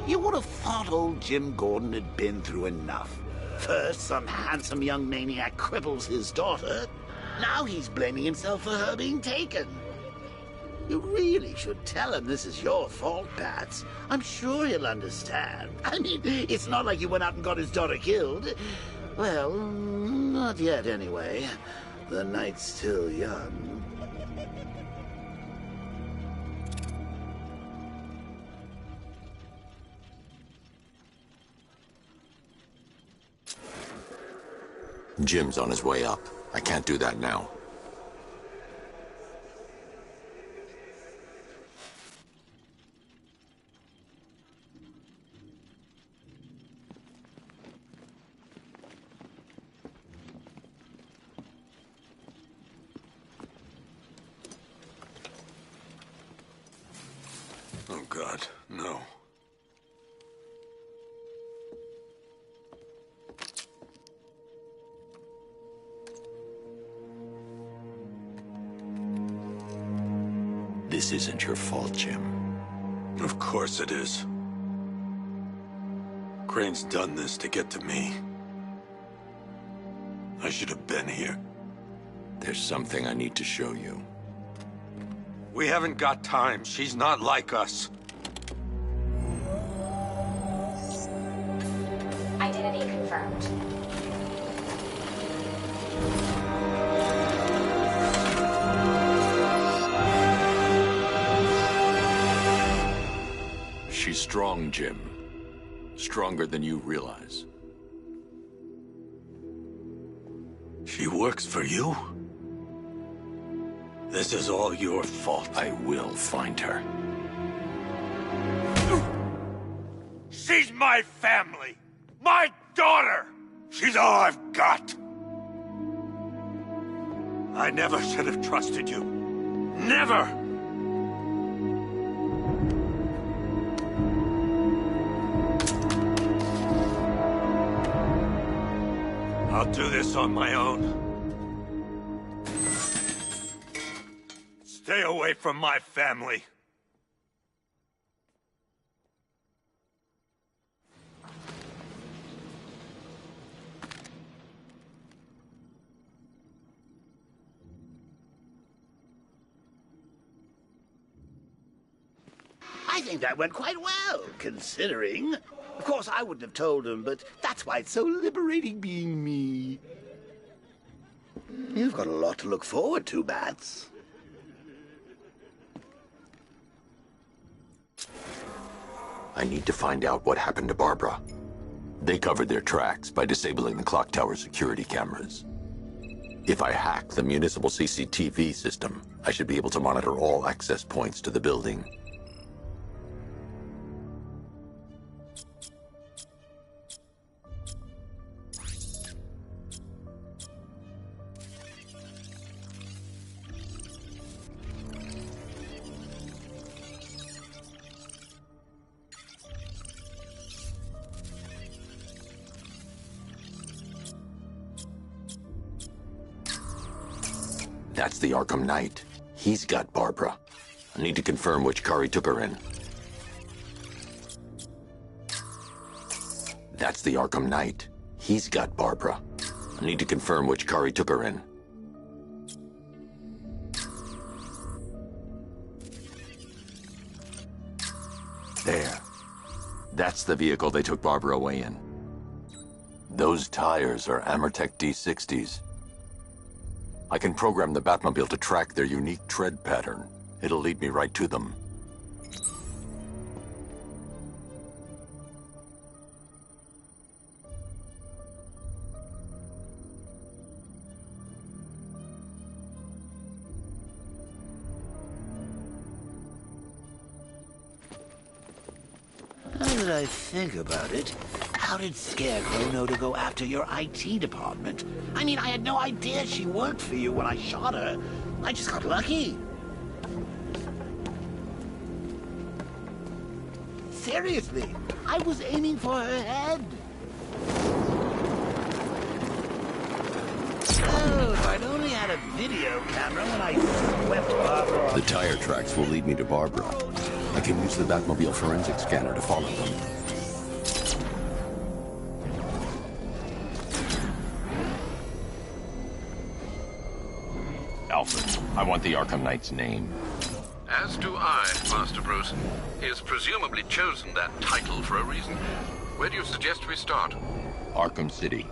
You would have thought old Jim Gordon had been through enough. First, some handsome young maniac cripples his daughter. Now he's blaming himself for her being taken. You really should tell him this is your fault, Bats. I'm sure he'll understand. I mean, it's not like you went out and got his daughter killed. Well, not yet anyway. The night's still young. Jim's on his way up. I can't do that now. Oh, God, no. This isn't your fault, Jim. Of course it is. Crane's done this to get to me. I should have been here. There's something I need to show you. We haven't got time. She's not like us. Identity confirmed. She's strong, Jim. Stronger than you realize. She works for you? This is all your fault. I will find her. She's my family! My daughter! She's all I've got! I never should have trusted you. Never! I'll do this on my own. Stay away from my family. I think that went quite well, considering. Of course, I wouldn't have told him, but that's why it's so liberating being me. You've got a lot to look forward to, Bats. I need to find out what happened to Barbara. They covered their tracks by disabling the clock tower security cameras. If I hack the municipal CCTV system, I should be able to monitor all access points to the building. That's the Arkham Knight. He's got Barbara. I need to confirm which car he took her in. That's the Arkham Knight. He's got Barbara. I need to confirm which car he took her in. There. That's the vehicle they took Barbara away in. Those tires are Amertech D60s. I can program the Batmobile to track their unique tread pattern. It'll lead me right to them. Now that I think about it, how did Scarecrow know to go after your IT department? I mean, I had no idea she worked for you when I shot her. I just got lucky. Seriously, I was aiming for her head. Oh, if I'd only had a video camera when I swept Barbara The tire tracks will lead me to Barbara. I can use the Batmobile forensic scanner to follow them. Alfred, I want the Arkham Knight's name. As do I, Master Bruce. He has presumably chosen that title for a reason. Where do you suggest we start? Arkham City.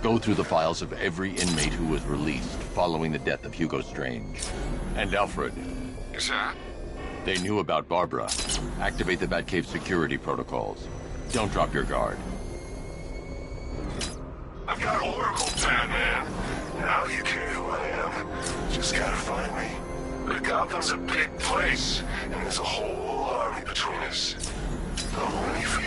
Go through the files of every inmate who was released following the death of Hugo Strange. And Alfred. Sir? They knew about Barbara. Activate the Batcave security protocols. Don't drop your guard. I've got Oracle, Batman. Now you care who I am. Just gotta find me. But Gotham's a big place, and there's a whole army between us. I'm ready for you.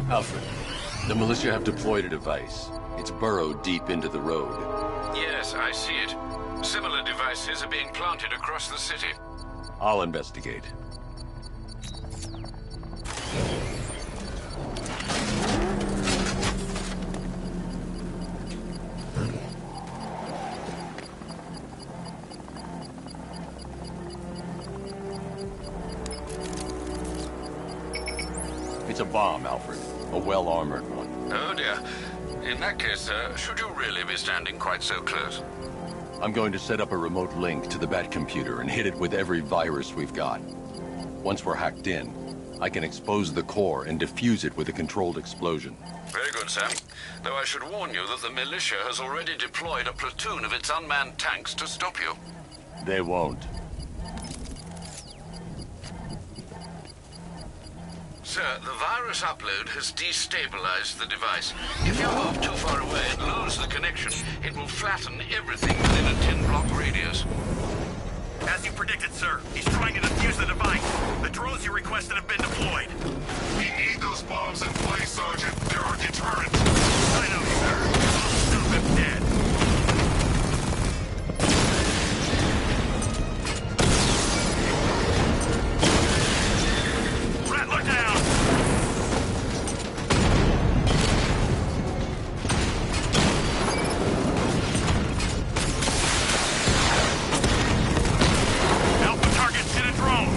Alfred, the militia have deployed a device. It's burrowed deep into the road. Yes, I see it. Similar devices are being planted across the city. I'll investigate. It's a bomb, Alfred. A well-armored one. Oh dear. In that case, should you really be standing quite so close? I'm going to set up a remote link to the Bat computer and hit it with every virus we've got. Once we're hacked in, I can expose the core and defuse it with a controlled explosion. Very good, Sam. Though I should warn you that the militia has already deployed a platoon of its unmanned tanks to stop you. They won't. Sir, the virus upload has destabilized the device. If you move too far away and lose the connection, it will flatten everything within a 10-block radius. As you predicted, sir, he's trying to defuse the device. The drones you requested have been deployed. We need those bombs in place, Sergeant. They're our deterrent. I know, sir. Stop him dead. Rat, look down! Alpha targets hit a drone.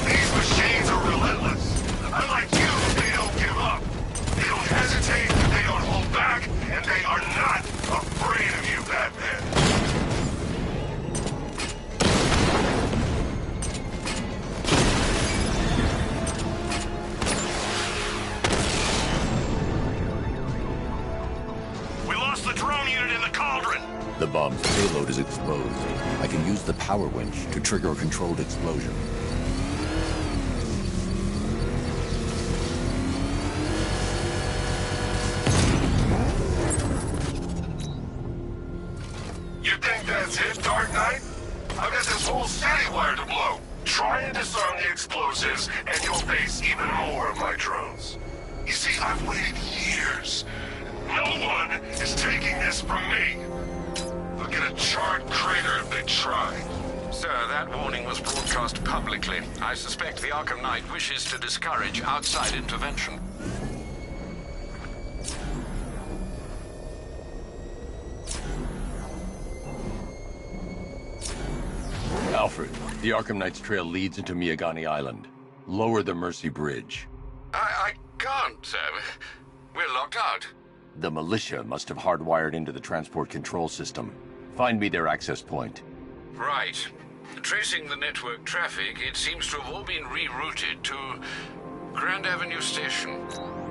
These machines are relentless. Unlike you, they don't give up. They don't hesitate, they don't hold back, and they are not afraid of you, Batman. We lost the drone unit in the cauldron. The bomb's payload is exposed. I can use the power winch to trigger a controlled explosion. You think that's it, Dark Knight? I've got this whole city wired to blow. Try and disarm the explosives, and you'll face even more of my drones. You see, I've waited years. No one is taking this from me. They'll get a charred crater if they try. Sir, that warning was broadcast publicly. I suspect the Arkham Knight wishes to discourage outside intervention. Alfred, the Arkham Knight's trail leads into Miagani Island. Lower the Mercy Bridge. I can't, sir. We're locked out. The militia must have hardwired into the transport control system. Find me their access point. Right. Tracing the network traffic, it seems to have all been rerouted to Grand Avenue Station.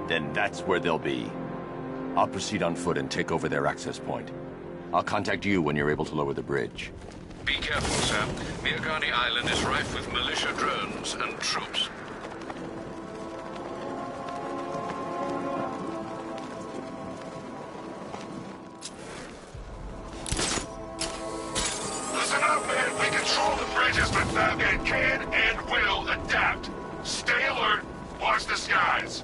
Then that's where they'll be. I'll proceed on foot and take over their access point. I'll contact you when you're able to lower the bridge. Be careful, sir. Miagani Island is rife with militia drones and troops. Listen up, man. We control the bridges, but Batman can and will adapt. Stay alert. Watch the skies.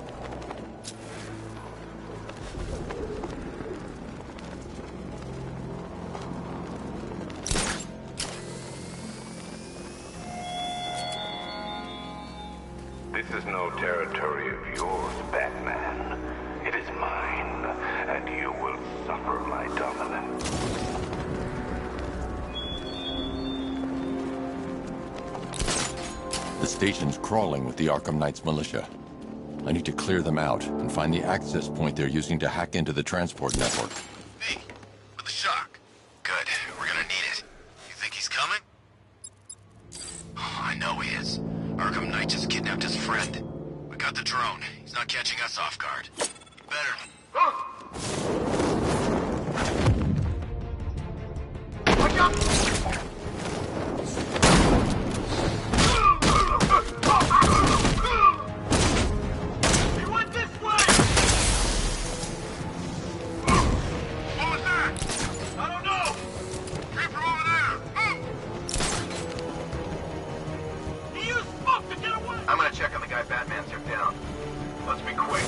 This is no no territory of yours, Batman. It is mine, and you will suffer my dominance. The station's crawling with the Arkham Knight's militia. I need to clear them out and find the access point they're using to hack into the transport network. Hey, with the shock. Good, we're gonna need it. You think he's coming? Oh, I know he is. Arkham Knight just kidnapped his friend. We got the drone. He's not catching us off guard. Better. Watch out! He went this way! What was that? I don't know! Creeper over there! He used smoke to get away! I'm gonna check on the guy Batman took down. Let's be quick.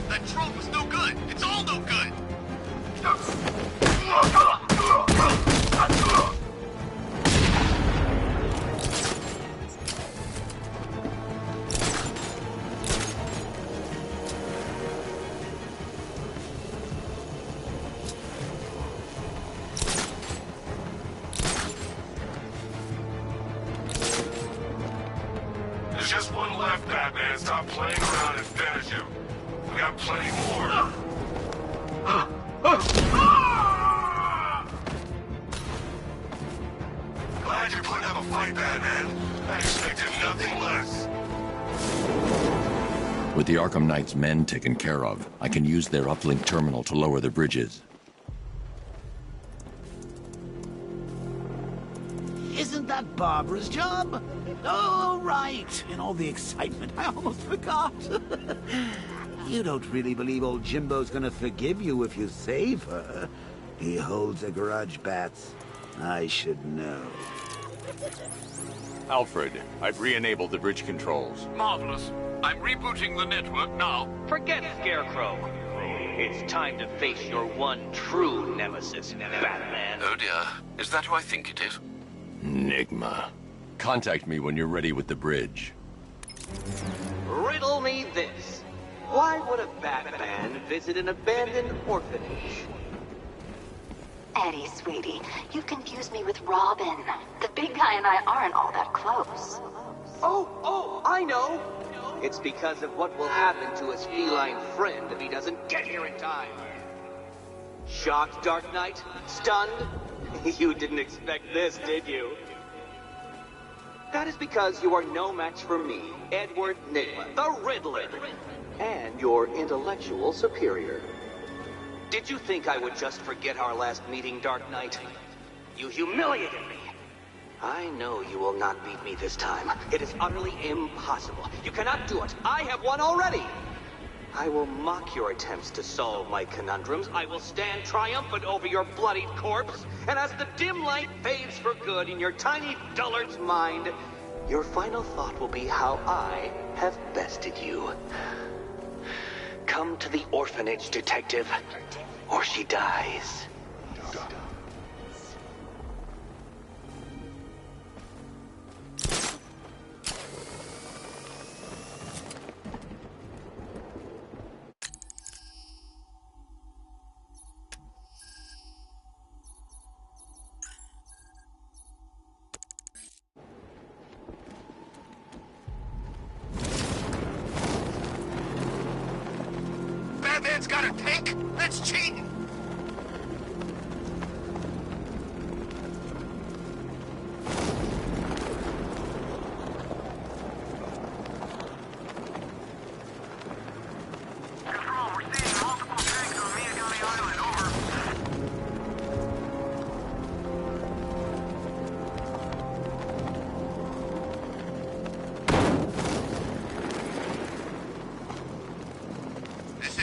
That drone was no good. It's all no good. There's just one left, Batman. Stop playing around and finish him. We got plenty more. Glad you're putting up a fight, Batman. I expected nothing less. With the Arkham Knight's men taken care of, I can use their uplink terminal to lower the bridges. Isn't that Barbara's job? Oh, right. In all the excitement, I almost forgot. You don't really believe old Jimbo's gonna forgive you if you save her. He holds a grudge, Bats. I should know. Alfred, I've re-enabled the bridge controls. Marvelous. I'm rebooting the network now. Forget Scarecrow. It's time to face your one true nemesis, Batman. Oh dear. Is that who I think it is? Enigma. Contact me when you're ready with the bridge. Riddle me this. Why would a Batman visit an abandoned orphanage? Eddie, sweetie, you confused me with Robin. The big guy and I aren't all that close. Oh, I know. It's because of what will happen to his feline friend if he doesn't get here in time. Shocked, Dark Knight? Stunned? You didn't expect this, did you? That is because you are no match for me, Edward Nygma, the Riddler, and your intellectual superior. Did you think I would just forget our last meeting, Dark Knight? You humiliated me. I know you will not beat me this time. It is utterly impossible. You cannot do it. I have won already. I will mock your attempts to solve my conundrums. I will stand triumphant over your bloodied corpse. And as the dim light fades for good in your tiny dullard's mind, your final thought will be how I have bested you. Come to the orphanage, detective, or she dies. Batman's got a tank? That's cheating!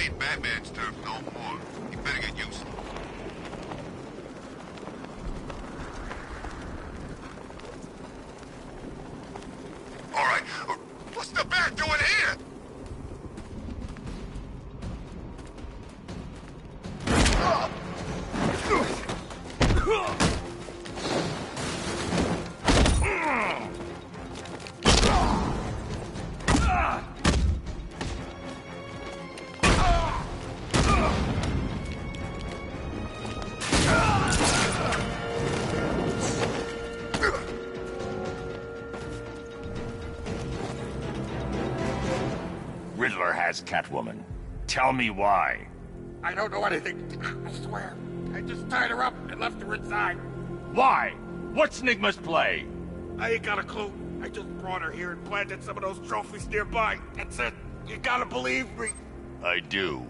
ain't Batman's turf no more. You better get used to it. All right, what's the Bat doing here? Riddler has Catwoman. Tell me why. I don't know anything. I swear. I just tied her up and left her inside. Why? What's Nigma's play? I ain't got a clue. I just brought her here and planted some of those trophies nearby. That's it. You gotta believe me. I do.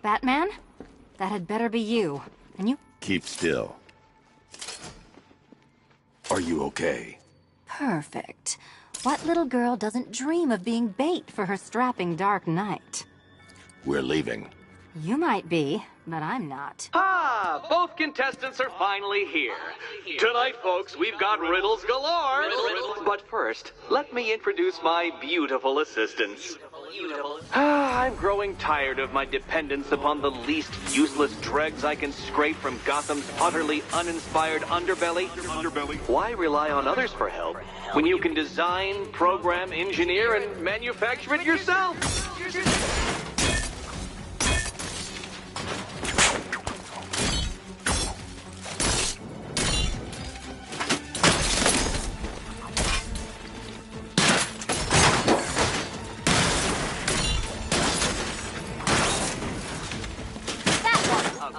Batman? That had better be you. And you... Keep still. Are you okay? Perfect. What little girl doesn't dream of being bait for her strapping Dark Knight? We're leaving. You might be, but I'm not. Ah, both contestants are finally here. Tonight, folks, we've got riddles galore. But first, let me introduce my beautiful assistants. I'm growing tired of my dependence upon the least useless dregs I can scrape from Gotham's utterly uninspired underbelly. Why rely on others for help when you can design, program, engineer, and manufacture it yourself?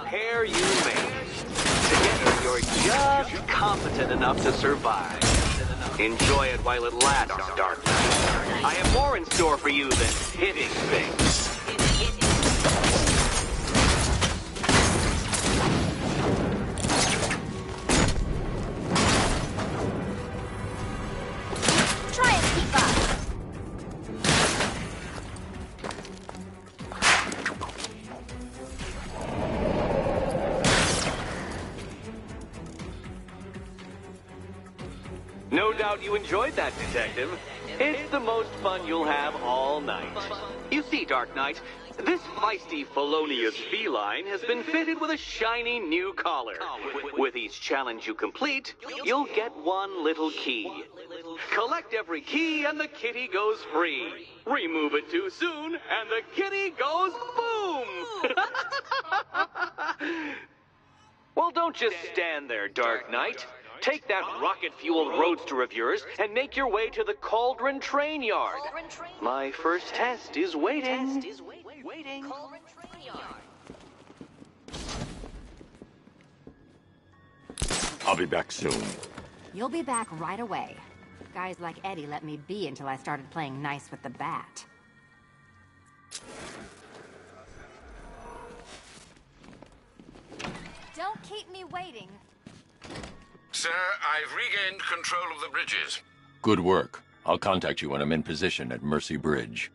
Pair you made. Together, you're just competent enough to survive. Enjoy it while it lasts, Dark Knight. I have more in store for you than hitting things. Try and keep up. No doubt you enjoyed that, Detective. It's the most fun you'll have all night. You see, Dark Knight, this feisty, felonious feline has been fitted with a shiny new collar. With each challenge you complete, you'll get one little key. Collect every key and the kitty goes free. Remove it too soon and the kitty goes boom! Well, don't just stand there, Dark Knight. Take that rocket-fueled roadster of yours and make your way to the Cauldron Train Yard. My first test is waiting. I'll be back soon. You'll be back right away. Guys like Eddie let me be until I started playing nice with the Bat. Don't keep me waiting. Sir, I've regained control of the bridges. Good work. I'll contact you when I'm in position at Mercy Bridge.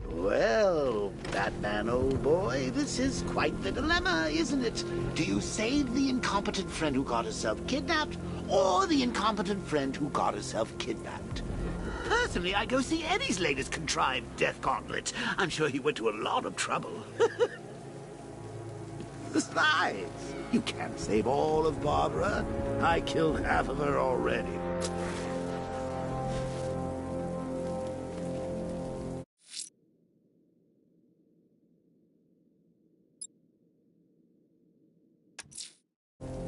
Well, Batman, old boy, this is quite the dilemma, isn't it? Do you save the incompetent friend who got herself kidnapped, or the incompetent friend who got herself kidnapped? Personally, I go see Eddie's latest contrived death gauntlet. I'm sure he went to a lot of trouble. Besides, you can't save all of Barbara. I killed half of her already.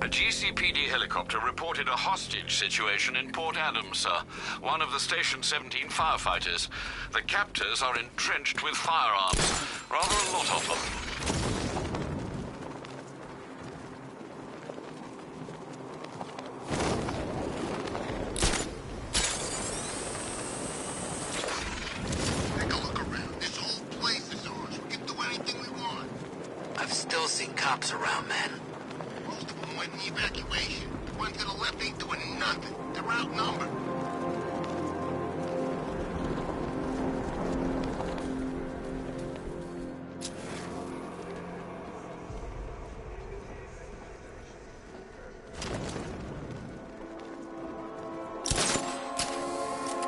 A GCPD helicopter reported a hostage situation in Port Adams, sir. One of the Station 17 firefighters. The captors are entrenched with firearms. Rather a lot of them. Take a look around. This whole place is ours. We can do anything we want. I've still seen cops around, man. Most of them went in the evacuation. The ones to the left ain't doing nothing. They're outnumbered.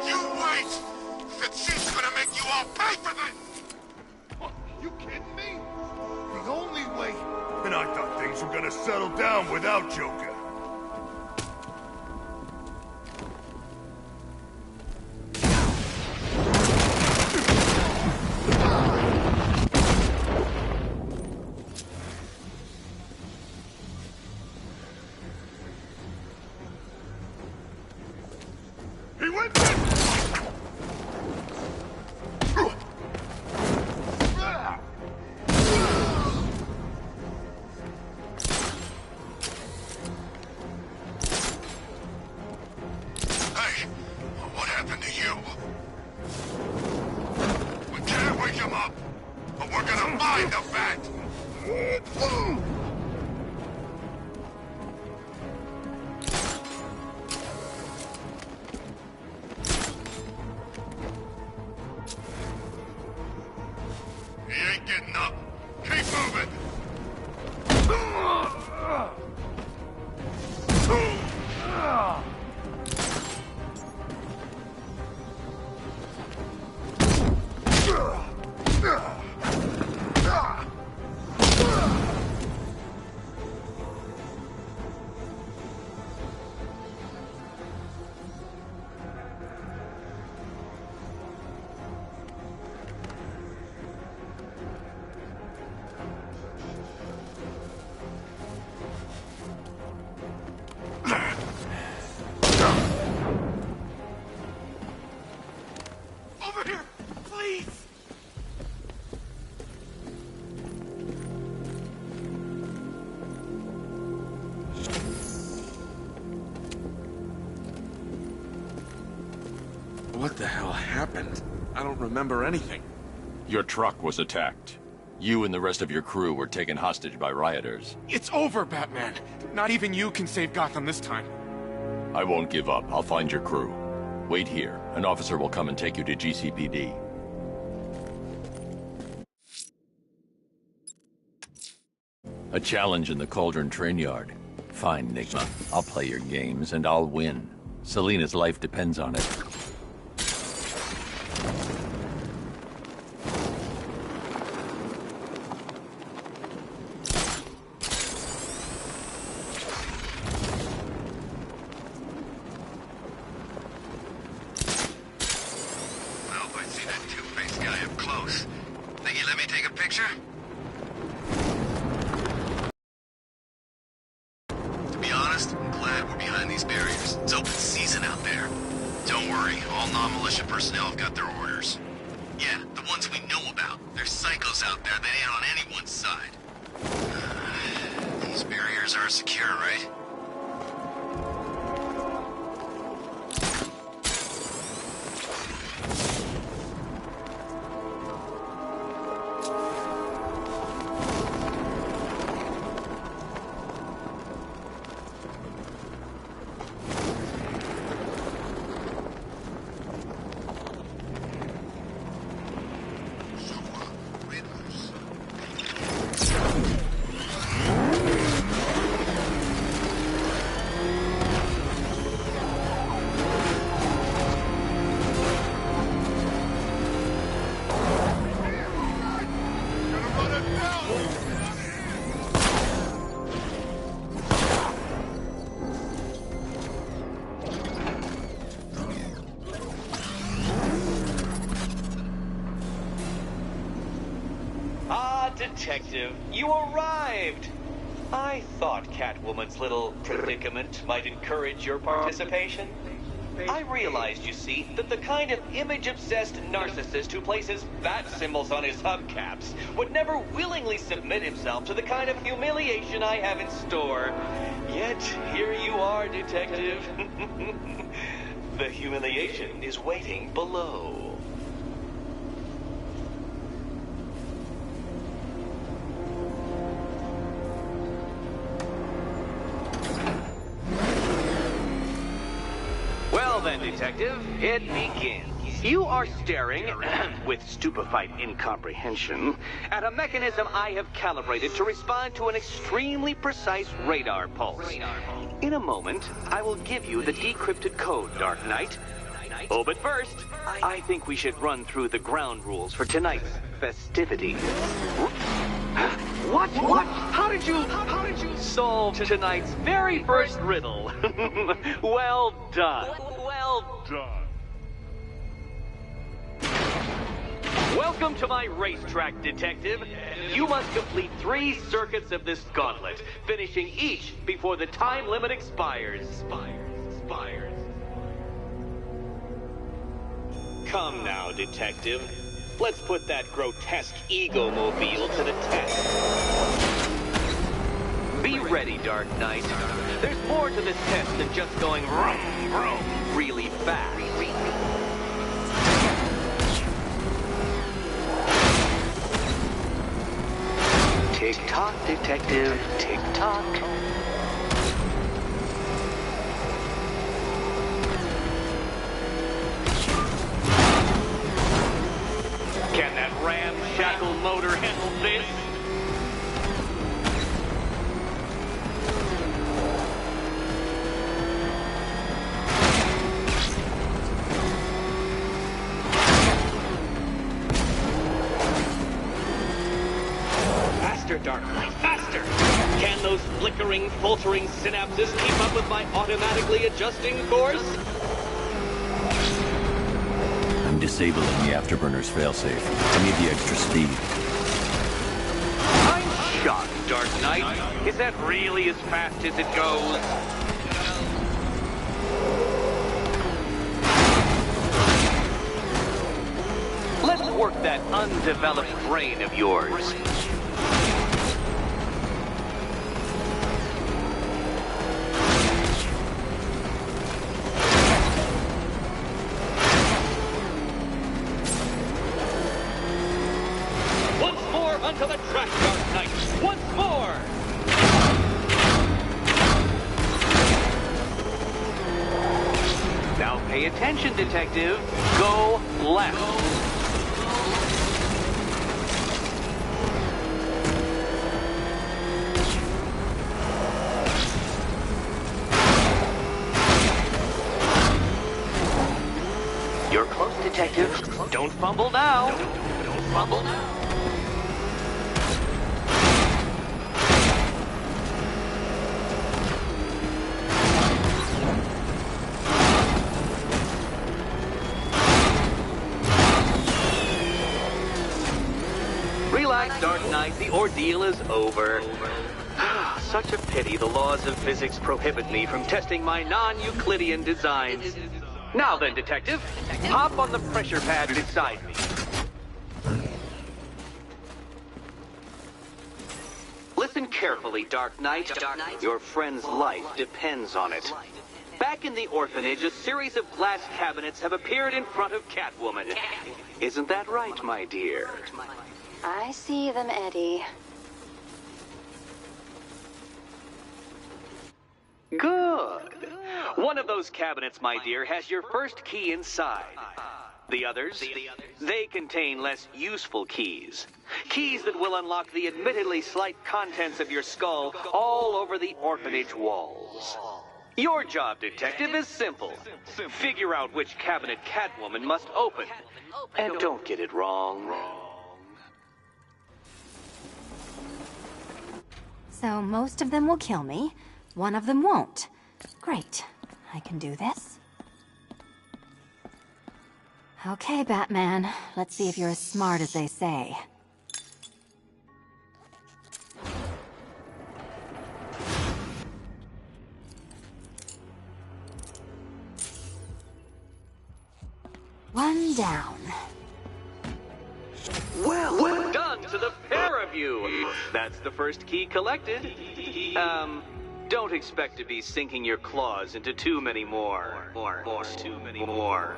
You wait! The chief's gonna make you all pay for this! You kidding me? The only way... And I thought things were gonna settle down without Joker. He went Hey, what happened to you? We can't wake him up, but we're gonna find the vat! He ain't getting up. Keep moving! Over here, please! What the hell happened? I don't remember anything. Your truck was attacked. You and the rest of your crew were taken hostage by rioters. It's over, Batman. Not even you can save Gotham this time. I won't give up. I'll find your crew. Wait here. An officer will come and take you to GCPD. A challenge in the Cauldron train yard. Fine, Nigma. I'll play your games, and I'll win. Selina's life depends on it. Well, I see that two-faced guy up close. Think you let me take a picture? To be honest, I'm glad we're behind these barriers. It's open season out there. Don't worry, all non-militia personnel have got their orders. Yeah, the ones we know about. There's psychos out there that ain't on anyone's side. These barriers are secure, right? Detective, you arrived! I thought Catwoman's little predicament might encourage your participation. I realized, you see, that the kind of image-obsessed narcissist who places bat symbols on his hubcaps would never willingly submit himself to the kind of humiliation I have in store. Yet, here you are, Detective. The humiliation is waiting below. Well then, Detective, it begins. You are staring, with stupefied incomprehension, at a mechanism I have calibrated to respond to an extremely precise radar pulse. In a moment, I will give you the decrypted code, Dark Knight. Oh, but first, I think we should run through the ground rules for tonight's festivities. What? How did you solve tonight's very first riddle? Well done. Well done. Welcome to my racetrack, Detective. You must complete 3 circuits of this gauntlet, finishing each before the time limit expires. Come now, Detective. Let's put that grotesque ego-mobile to the test. Be ready, Dark Knight. There's more to this test than just going vroom, vroom really fast. Tick-tock, Detective, tick-tock. Can that ramshackle motor handle this? Faster, Dark Knight, faster! Can those flickering, faltering synapses keep up with my automatically adjusting course? I'm disabling the afterburner's failsafe. I need the extra speed. I'm shocked, Dark Knight. Is that really as fast as it goes? Let's work that undeveloped brain of yours. Onto the track, Dark Knight! Once more! Now pay attention, Detective. Go left. You're close, Detective. Don't fumble now. Don't fumble now. Relax, Dark Knight. The ordeal is over. Such a pity the laws of physics prohibit me from testing my non-Euclidean designs. Now then, Detective, hop on the pressure pad beside me. Listen carefully, Dark Knight. Your friend's life depends on it. Back in the orphanage, a series of glass cabinets have appeared in front of Catwoman. Isn't that right, my dear? I see them, Eddie. Good. One of those cabinets, my dear, has your first key inside. The others, they contain less useful keys. Keys that will unlock the admittedly slight contents of your skull all over the orphanage walls. Your job, Detective, is simple. Figure out which cabinet Catwoman must open. And don't get it wrong. So most of them will kill me. One of them won't. Great. I can do this. Okay, Batman. Let's see if you're as smart as they say. One down. Well done to the pair of you. That's the first key collected. Don't expect to be sinking your claws into too many more. Too many more.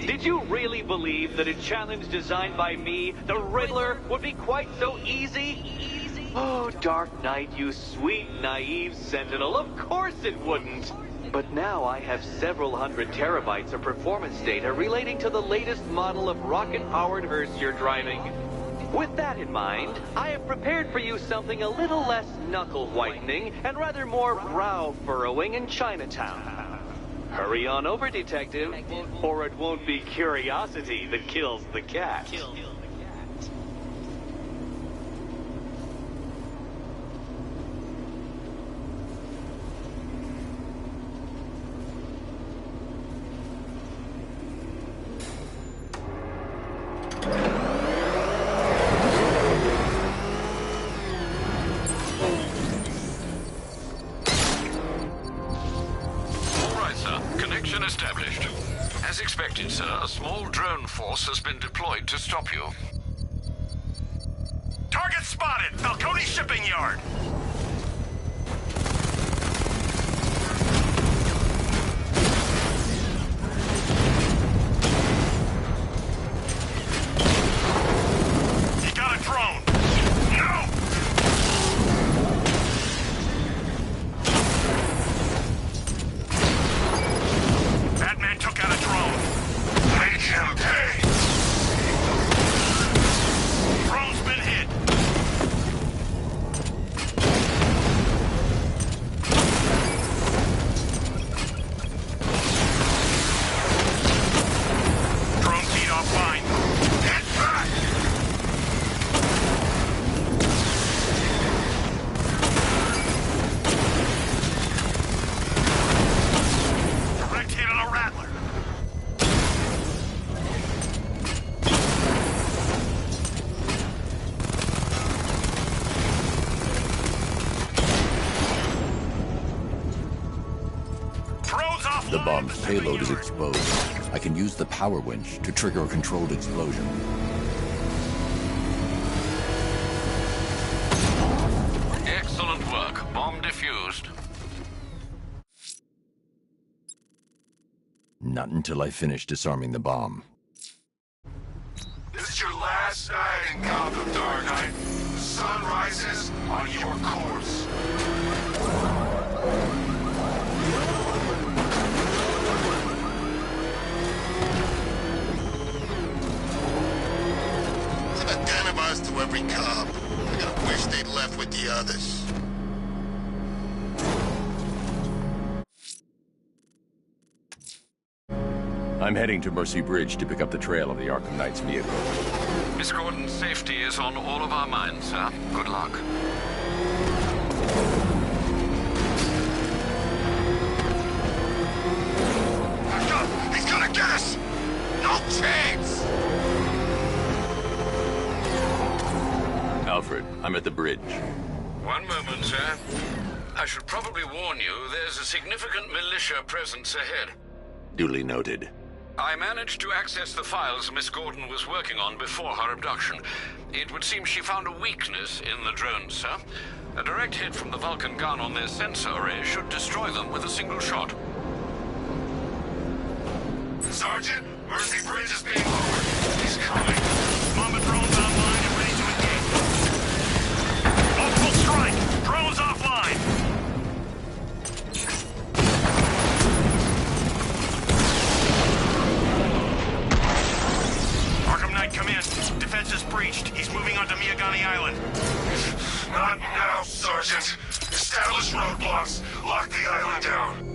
Did you really believe that a challenge designed by me, the Riddler, would be quite so easy? Oh, Dark Knight, you sweet, naive sentinel, of course it wouldn't. But now I have several hundred terabytes of performance data relating to the latest model of rocket-powered hearse you're driving. With that in mind, I have prepared for you something a little less knuckle-whitening and rather more brow-furrowing in Chinatown. Hurry on over, detective, or it won't be curiosity that kills the cat. Established. As expected, sir, a small drone force has been deployed to stop you. Target spotted! Falcone Shipping Yard! He got a drone! No! Batman took out a drone. Make him pay! Drone's been hit. Drone teed offline. Get back! Direct hit on a Rattler. The bomb's payload is exposed. I can use the power winch to trigger a controlled explosion. Excellent work. Bomb defused. Not until I finish disarming the bomb. This is your last night in Gotham, Dark Knight. The sun rises on your corpse. Leave a den of us to every cop. I gotta wish they'd left with the others. I'm heading to Mercy Bridge to pick up the trail of the Arkham Knight's vehicle. Miss Gordon's safety is on all of our minds, sir. Good luck. Back up! He's gonna get us! No chance! Alfred, I'm at the bridge. One moment, sir. I should probably warn you, there's a significant militia presence ahead. Duly noted. I managed to access the files Miss Gordon was working on before her abduction. It would seem she found a weakness in the drones, sir. A direct hit from the Vulcan gun on their sensor array should destroy them with a single shot. Sergeant, Mercy Bridge is being lowered. He's coming. Mamba drones online and ready to engage. Multiple strike! Drones offline! Arkham Knight, come in. Defense is breached. He's moving onto Miyagani Island. Not now, Sergeant. Establish roadblocks. Lock the island down.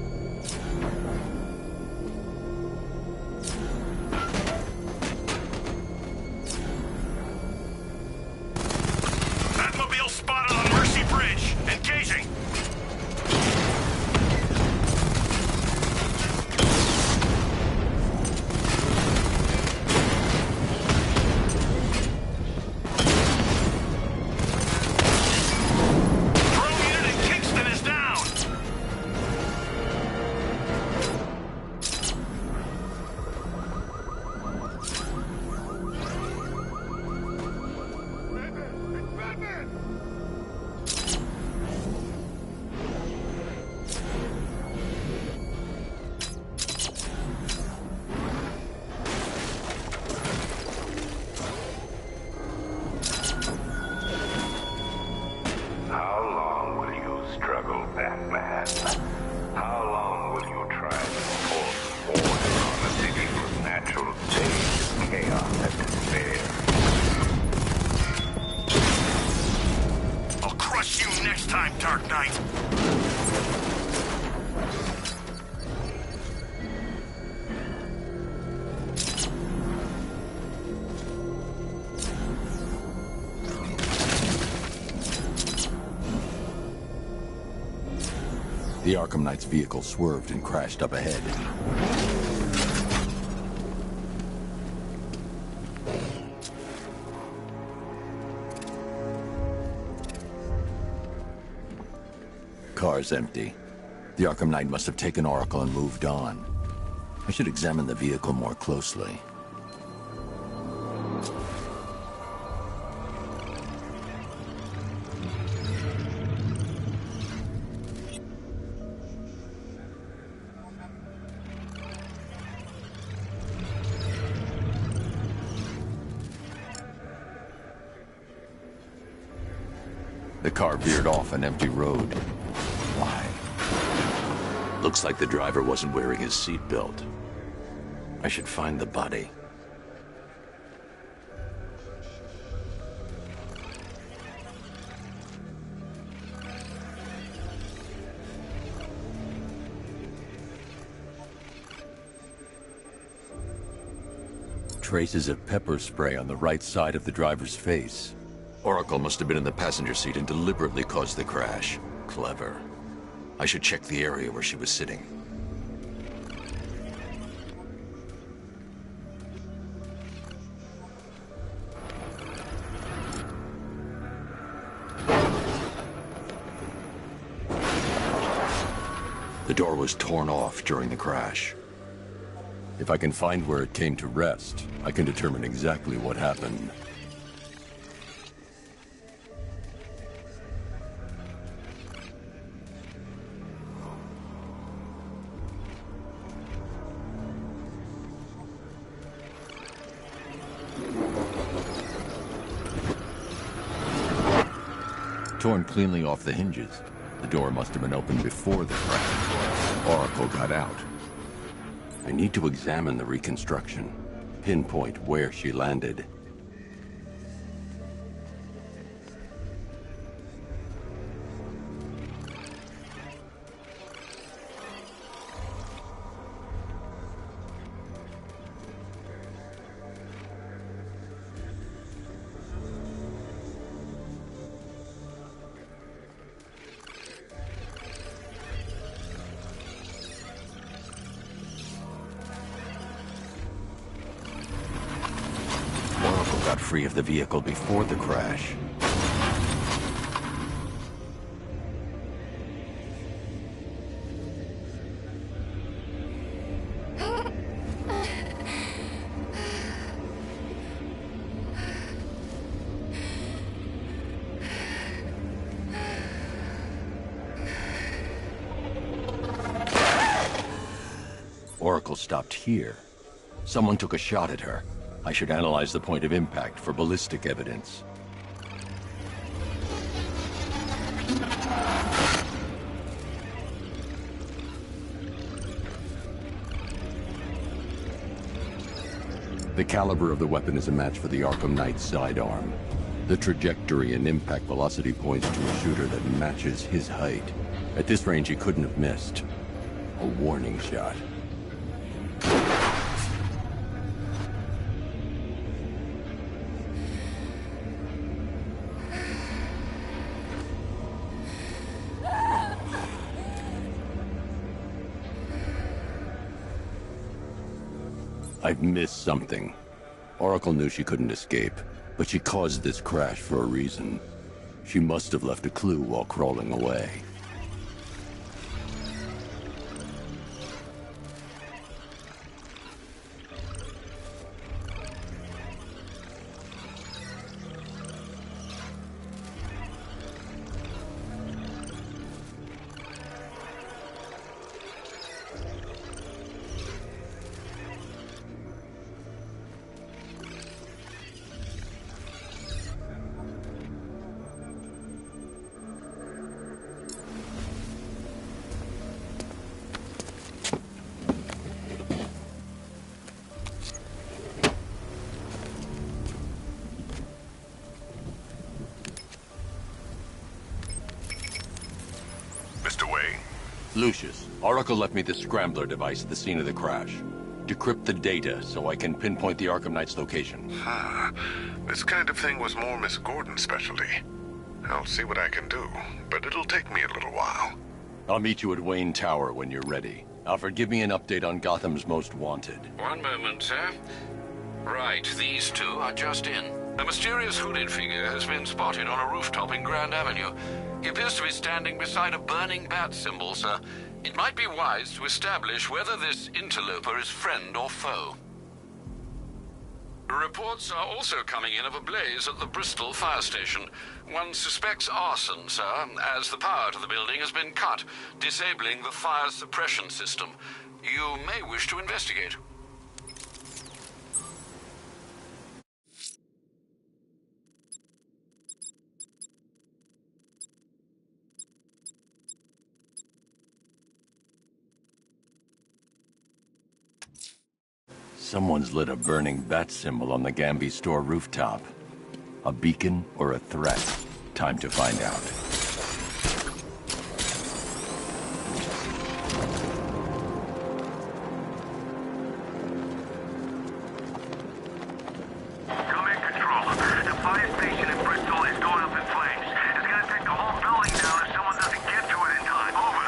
Batmobile spotted on Mercy Bridge. Engaging. time, Dark Knight. The Arkham Knight's vehicle swerved and crashed up ahead. Car's empty. The Arkham Knight must have taken Oracle and moved on. I should examine the vehicle more closely. The car veered off an empty road. Why? Looks like the driver wasn't wearing his seatbelt. I should find the body. Traces of pepper spray on the right side of the driver's face. Oracle must have been in the passenger seat and deliberately caused the crash. Clever. I should check the area where she was sitting. The door was torn off during the crash. If I can find where it came to rest, I can determine exactly what happened. Torn cleanly off the hinges. The door must have been opened before the crash. Oracle got out. I need to examine the reconstruction, pinpoint where she landed. Got free of the vehicle before the crash. Oracle stopped here. Someone took a shot at her. I should analyze the point of impact for ballistic evidence. The caliber of the weapon is a match for the Arkham Knight's sidearm. The trajectory and impact velocity points to a shooter that matches his height. At this range, he couldn't have missed. A warning shot. I've missed something. Oracle knew she couldn't escape, but she caused this crash for a reason. She must have left a clue while crawling away. Lucius, Oracle left me the scrambler device at the scene of the crash. Decrypt the data so I can pinpoint the Arkham Knight's location. This kind of thing was more Miss Gordon's specialty. I'll see what I can do, but it'll take me a little while. I'll meet you at Wayne Tower when you're ready. Alfred, give me an update on Gotham's Most Wanted. One moment, sir. Right, these two are just in. A mysterious hooded figure has been spotted on a rooftop in Grand Avenue. He appears to be standing beside a burning bat symbol, sir. It might be wise to establish whether this interloper is friend or foe. Reports are also coming in of a blaze at the Bristol fire station. One suspects arson, sir, as the power to the building has been cut, disabling the fire suppression system. You may wish to investigate. Someone's lit a burning bat symbol on the Gamby store rooftop. A beacon or a threat? Time to find out. Command Control. The fire station in Bristol is going up in flames. It's gonna take the whole building down if someone doesn't get to it in time. Over.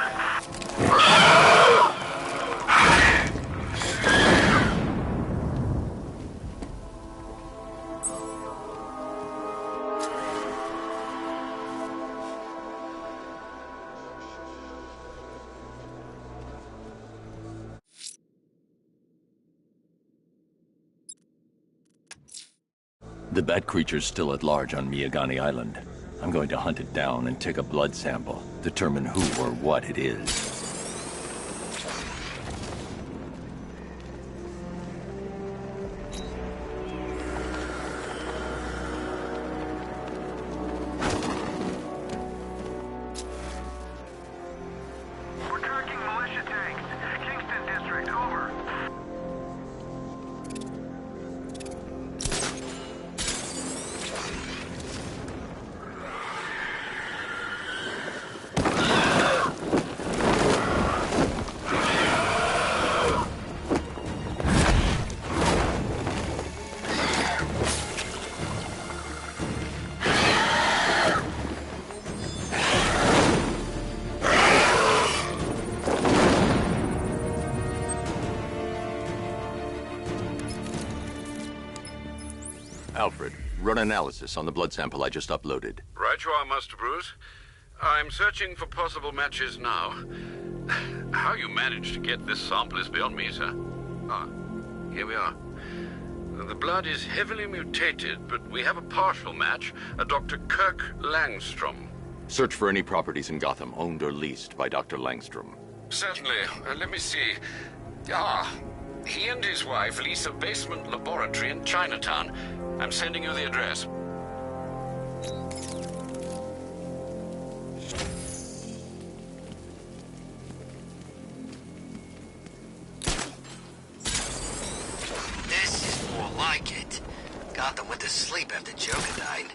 The bat creature's still at large on Miyagani Island. I'm going to hunt it down and take a blood sample, determine who or what it is. We're tracking militia tanks. Kingston District, over. Alfred, run analysis on the blood sample I just uploaded. Right you are, Master Bruce. I'm searching for possible matches now. How you managed to get this sample is beyond me, sir. Ah, here we are. The blood is heavily mutated, but we have a partial match, a Dr. Kirk Langstrom. Search for any properties in Gotham owned or leased by Dr. Langstrom. Certainly. Let me see. Ah, he and his wife lease a basement laboratory in Chinatown. I'm sending you the address. This is more like it. Gotham went to sleep after Joker died.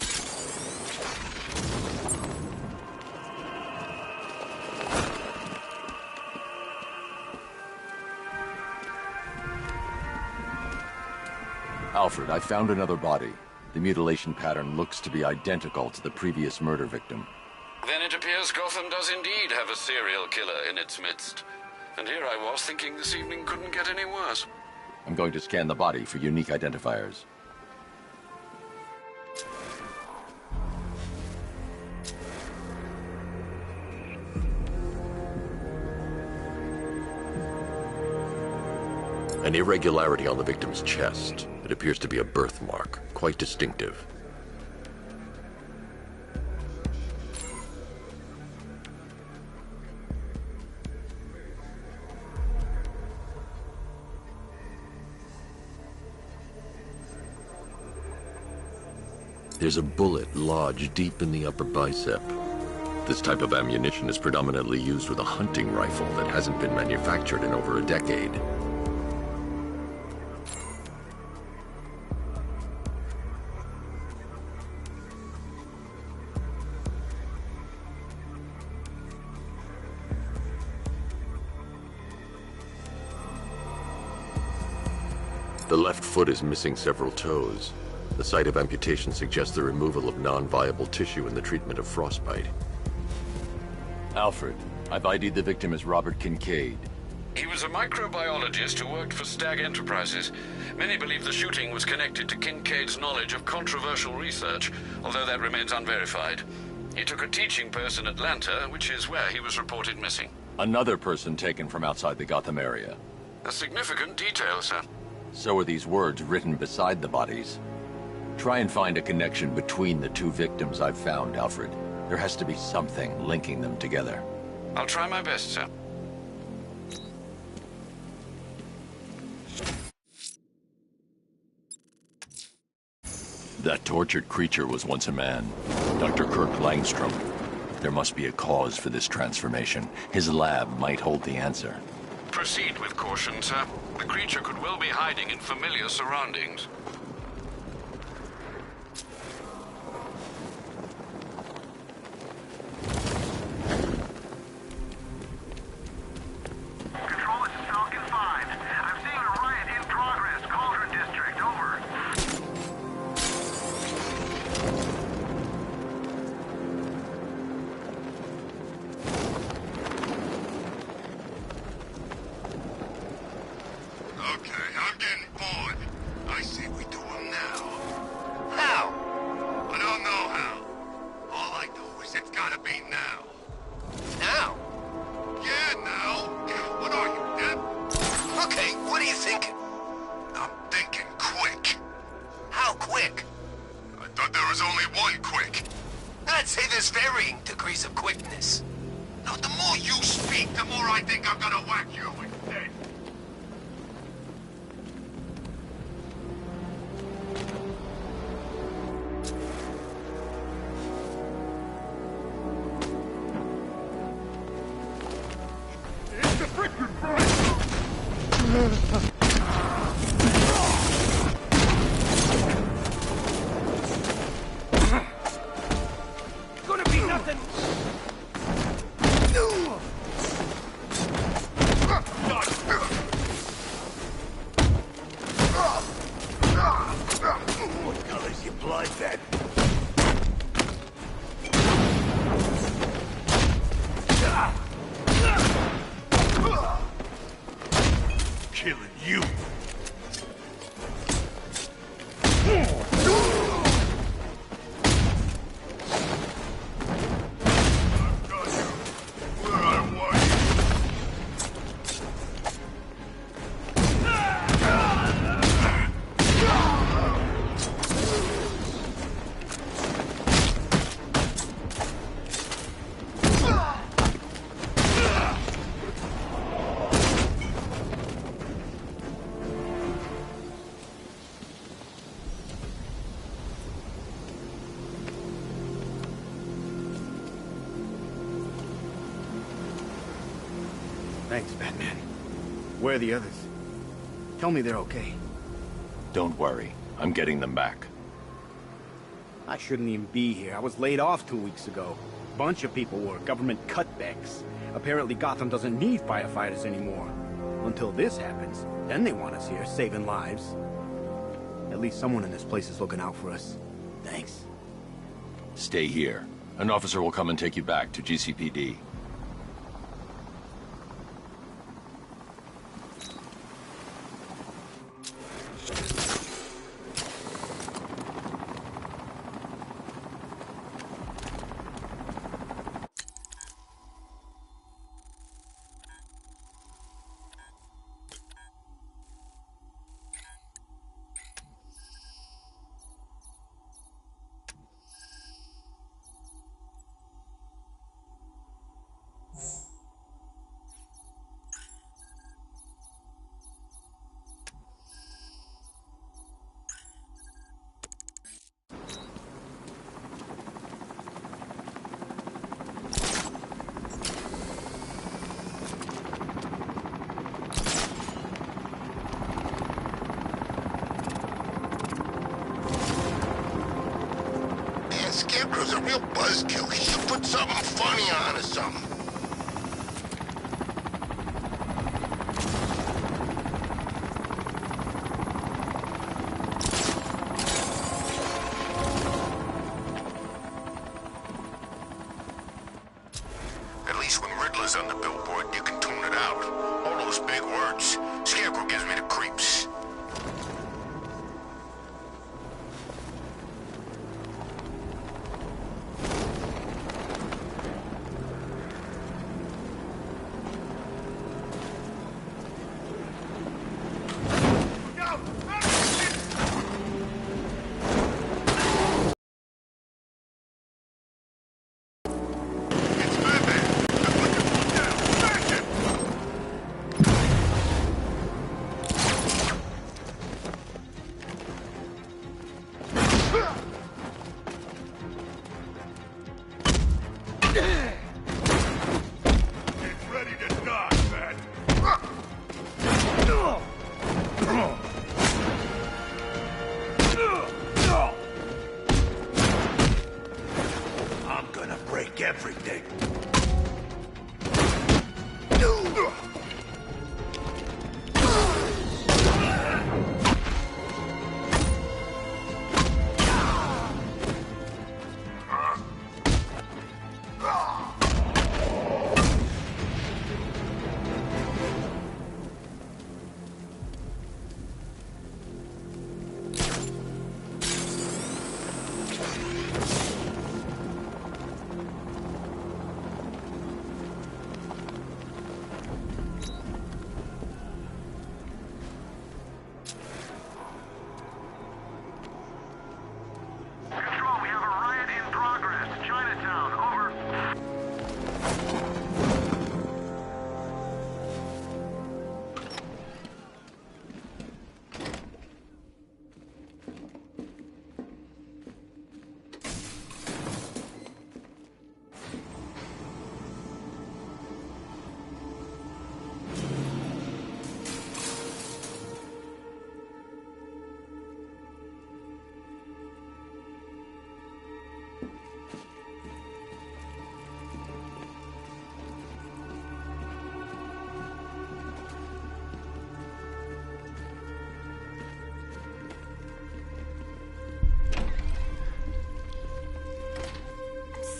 Alfred, I found another body. The mutilation pattern looks to be identical to the previous murder victim. Then it appears Gotham does indeed have a serial killer in its midst. And here I was thinking this evening couldn't get any worse. I'm going to scan the body for unique identifiers. An irregularity on the victim's chest. It appears to be a birthmark, quite distinctive. There's a bullet lodged deep in the upper bicep. This type of ammunition is predominantly used with a hunting rifle that hasn't been manufactured in over a decade. The left foot is missing several toes. The site of amputation suggests the removal of non-viable tissue in the treatment of frostbite. Alfred, I've ID'd the victim as Robert Kincaid. He was a microbiologist who worked for Stag Enterprises. Many believe the shooting was connected to Kincaid's knowledge of controversial research, although that remains unverified. He took a teaching post in Atlanta, which is where he was reported missing. Another person taken from outside the Gotham area. A significant detail, sir. So are these words written beside the bodies. Try and find a connection between the two victims I've found, Alfred. There has to be something linking them together. I'll try my best, sir. That tortured creature was once a man. Dr. Kirk Langstrom. There must be a cause for this transformation. His lab might hold the answer. Proceed with caution, sir. The creature could well be hiding in familiar surroundings. Control, this is Falcon 5. I'm seeing a riot in progress. Cauldron District, over. Okay, I'm getting bored. I say we do them now. How? I don't know how. All I know is it's gotta be now. Now? Yeah, now. What are you, dead? Okay, what are you thinking? I'm thinking quick. How quick? I thought there was only one quick. I'd say there's varying degrees of quickness. Now, the more you speak, the more I think I'm gonna whack you instead. Gonna be nothing. What color's your blood then? Killing you. Thanks, Batman. Where are the others? Tell me they're okay. Don't worry. I'm getting them back. I shouldn't even be here. I was laid off 2 weeks ago. Bunch of people were. Government cutbacks. Apparently Gotham doesn't need firefighters anymore. Until this happens. Then they want us here, saving lives. At least someone in this place is looking out for us. Thanks. Stay here. An officer will come and take you back to GCPD. Scarecrow's a real buzzkill. He should put something funny on or something. colors on the billboard. You can tune it out. All those big words. Scarecrow gives me the creeps. Everything.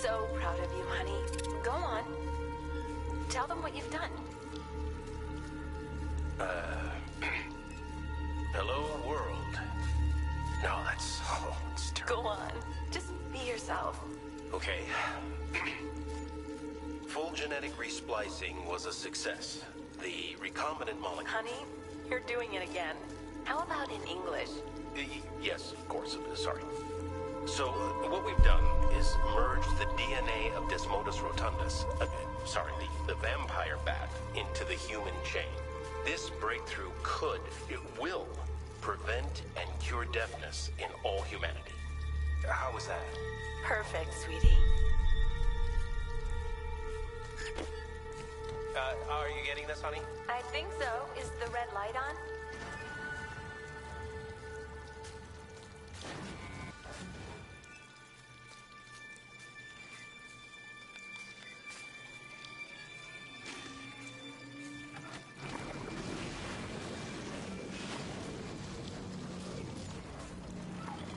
So proud of you, honey. Go on. Tell them what you've done. Hello, world. No, it's terrible. Go on. Just be yourself. Okay. Full genetic resplicing was a success. The recombinant molecule... Honey, you're doing it again. How about in English? Yes, of course. Sorry. So, what we've done is merge the DNA of Desmodus rotundus, the vampire bat, into the human chain. This breakthrough it will, prevent and cure deafness in all humanity. How was that? Perfect, sweetie. Are you getting this, honey? I think so. Is the red light on?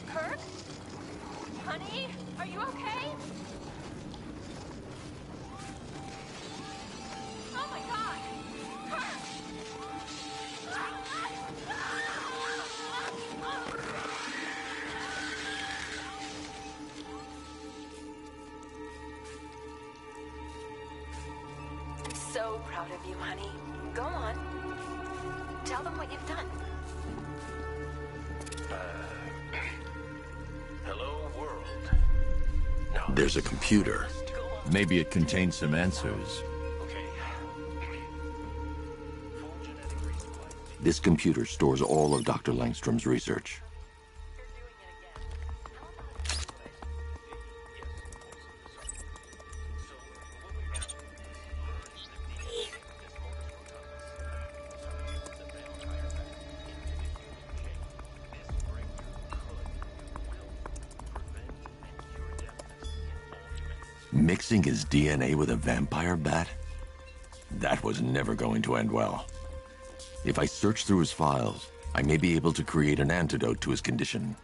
Kurt? Honey? Are you okay? Oh my god! Kurt! I'm so proud of you, honey. Go on. Tell them what you've done. Hello, world. There's a computer. Maybe it contains some answers. This computer stores all of Dr. Langstrom's research. Mixing his DNA with a vampire bat? That was never going to end well. If I search through his files, I may be able to create an antidote to his condition.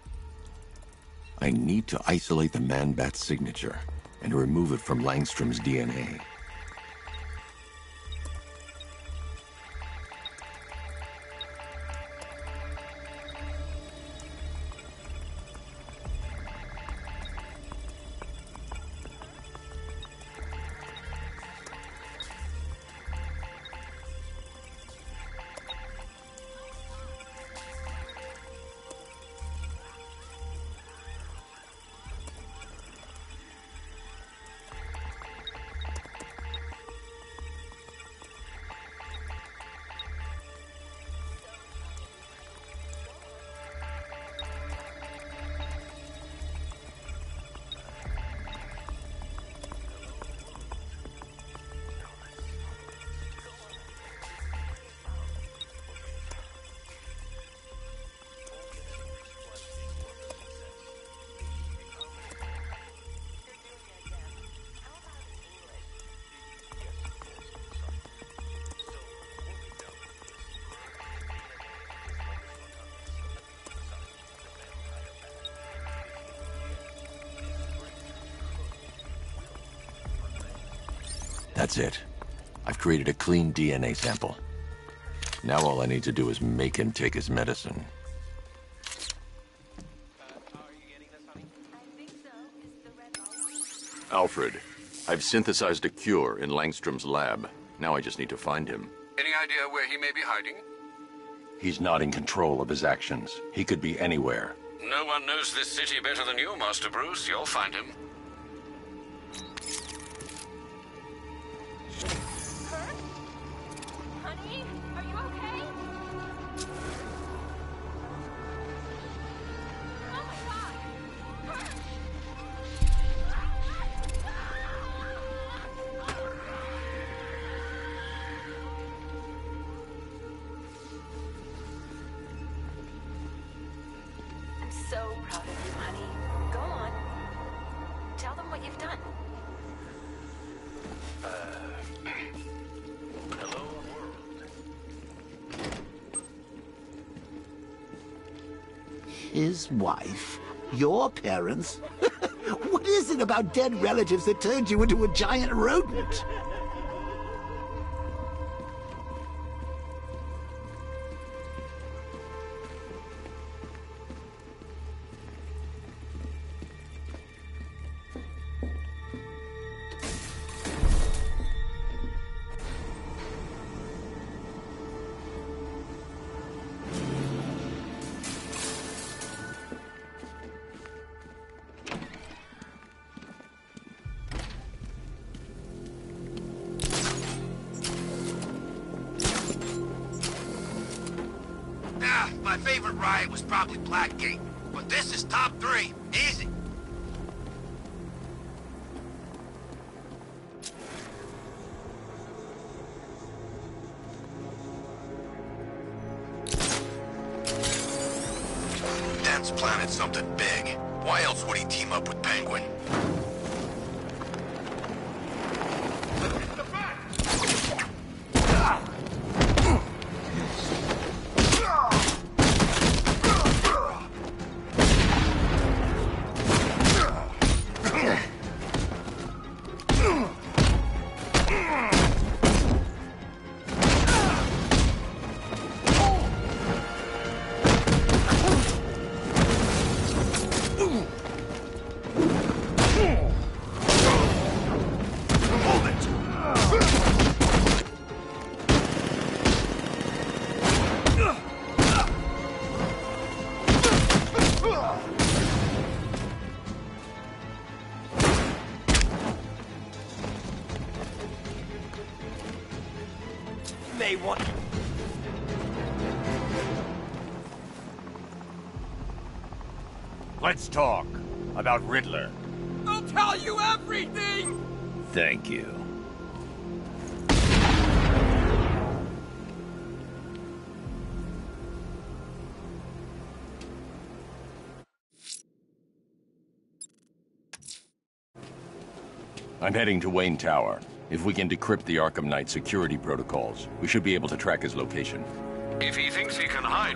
I need to isolate the man-bat signature and remove it from Langstrom's DNA. That's it. I've created a clean DNA sample. Now all I need to do is make him take his medicine. Alfred, I've synthesized a cure in Langstrom's lab. Now I just need to find him. Any idea where he may be hiding? He's not in control of his actions. He could be anywhere. No one knows this city better than you, Master Bruce. You'll find him. Honey, are you okay? Oh my God! I'm so proud of you, honey. Go on. Tell them what you've done. Hello, world. His wife? Your parents? What is it about dead relatives that turned you into a giant rodent? My favorite riot was probably Blackgate, but this is top 3. Easy. Dent's planted something big. Why else would he team up with Penguin? They want... Let's talk about Riddler. I'll tell you everything! Thank you. I'm heading to Wayne Tower. If we can decrypt the Arkham Knight security protocols, we should be able to track his location. If he thinks he can hide...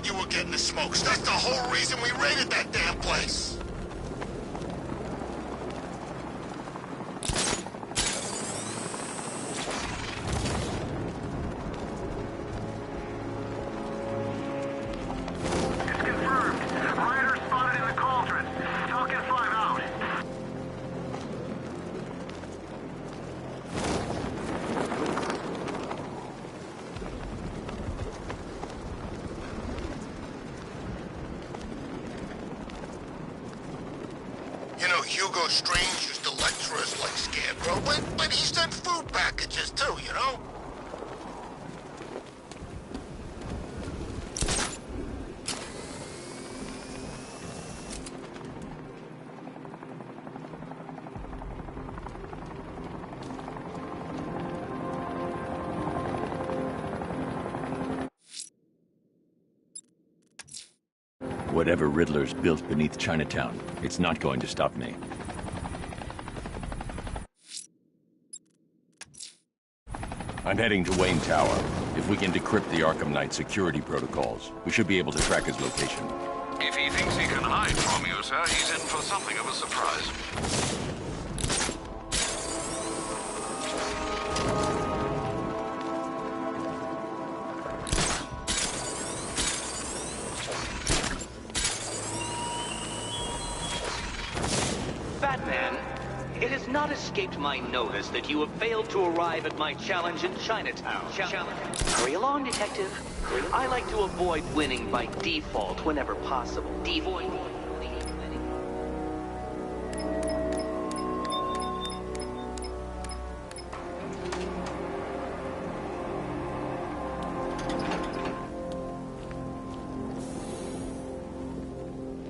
You were getting the smokes. That's the whole reason we raided that damn place. It's confirmed. Rider spotted in the cauldron. Talking 5 out. You know, Hugo Strange used to lecture us like Scarecrow, but he sent food packages too, you know? Whatever Riddler's built beneath Chinatown, it's not going to stop me. I'm heading to Wayne Tower. If we can decrypt the Arkham Knight security protocols, we should be able to track his location. If he thinks he can hide from you, sir, he's in for something of a surprise. Batman, it has not escaped my notice that you have failed to arrive at my challenge in Chinatown. Hurry along, detective. I like to avoid winning by default whenever possible.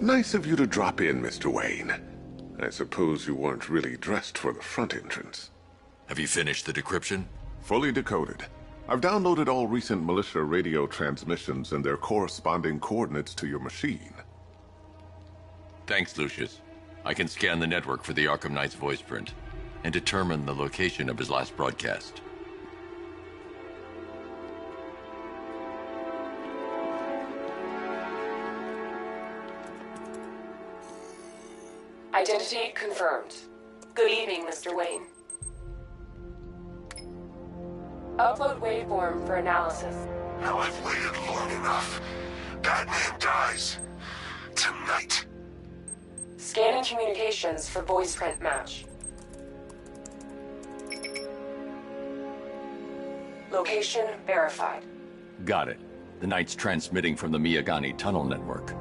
Nice of you to drop in, Mr. Wayne. I suppose you weren't really dressed for the front entrance. Have you finished the decryption? Fully decoded. I've downloaded all recent militia radio transmissions and their corresponding coordinates to your machine. Thanks, Lucius. I can scan the network for the Arkham Knight's voice print and determine the location of his last broadcast. Identity confirmed. Good evening, Mr. Wayne. Upload waveform for analysis. Now I've waited long enough. Batman dies. Tonight. Scanning communications for voice print match. Location verified. Got it. The Knight's transmitting from the Miyagani tunnel network.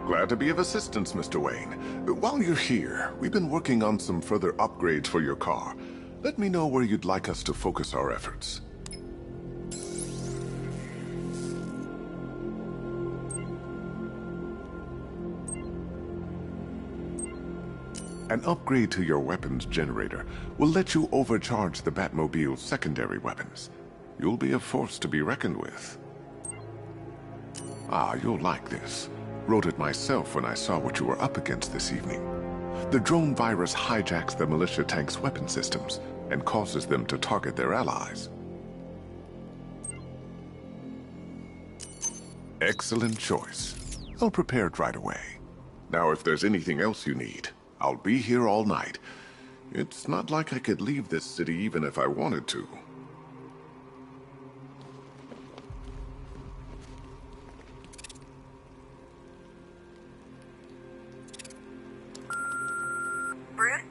Glad to be of assistance, Mr. Wayne. While you're here, we've been working on some further upgrades for your car. Let me know where you'd like us to focus our efforts. An upgrade to your weapons generator will let you overcharge the Batmobile's secondary weapons. You'll be a force to be reckoned with. Ah, you'll like this. Wrote it myself when I saw what you were up against this evening. The drone virus hijacks the militia tank's weapon systems and causes them to target their allies. Excellent choice. I'll prepare it right away. Now, if there's anything else you need, I'll be here all night. It's not like I could leave this city even if I wanted to. Bruce?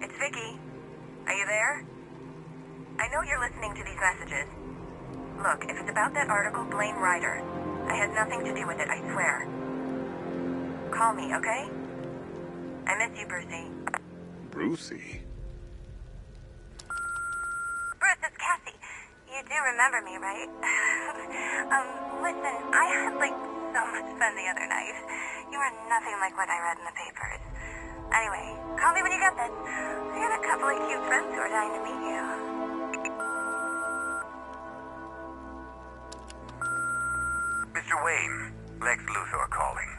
It's Vicky. Are you there? I know you're listening to these messages. Look, if it's about that article, blame Ryder. I had nothing to do with it, I swear. Call me, okay? I miss you, Brucey. Brucey? Bruce, it's Cassie. You do remember me, right? Listen, I had, so much fun the other night. You are nothing like what I read in the papers. Anyway, call me when you get this. I got a couple of cute friends who are dying to meet you. Mr. Wayne, Lex Luthor calling.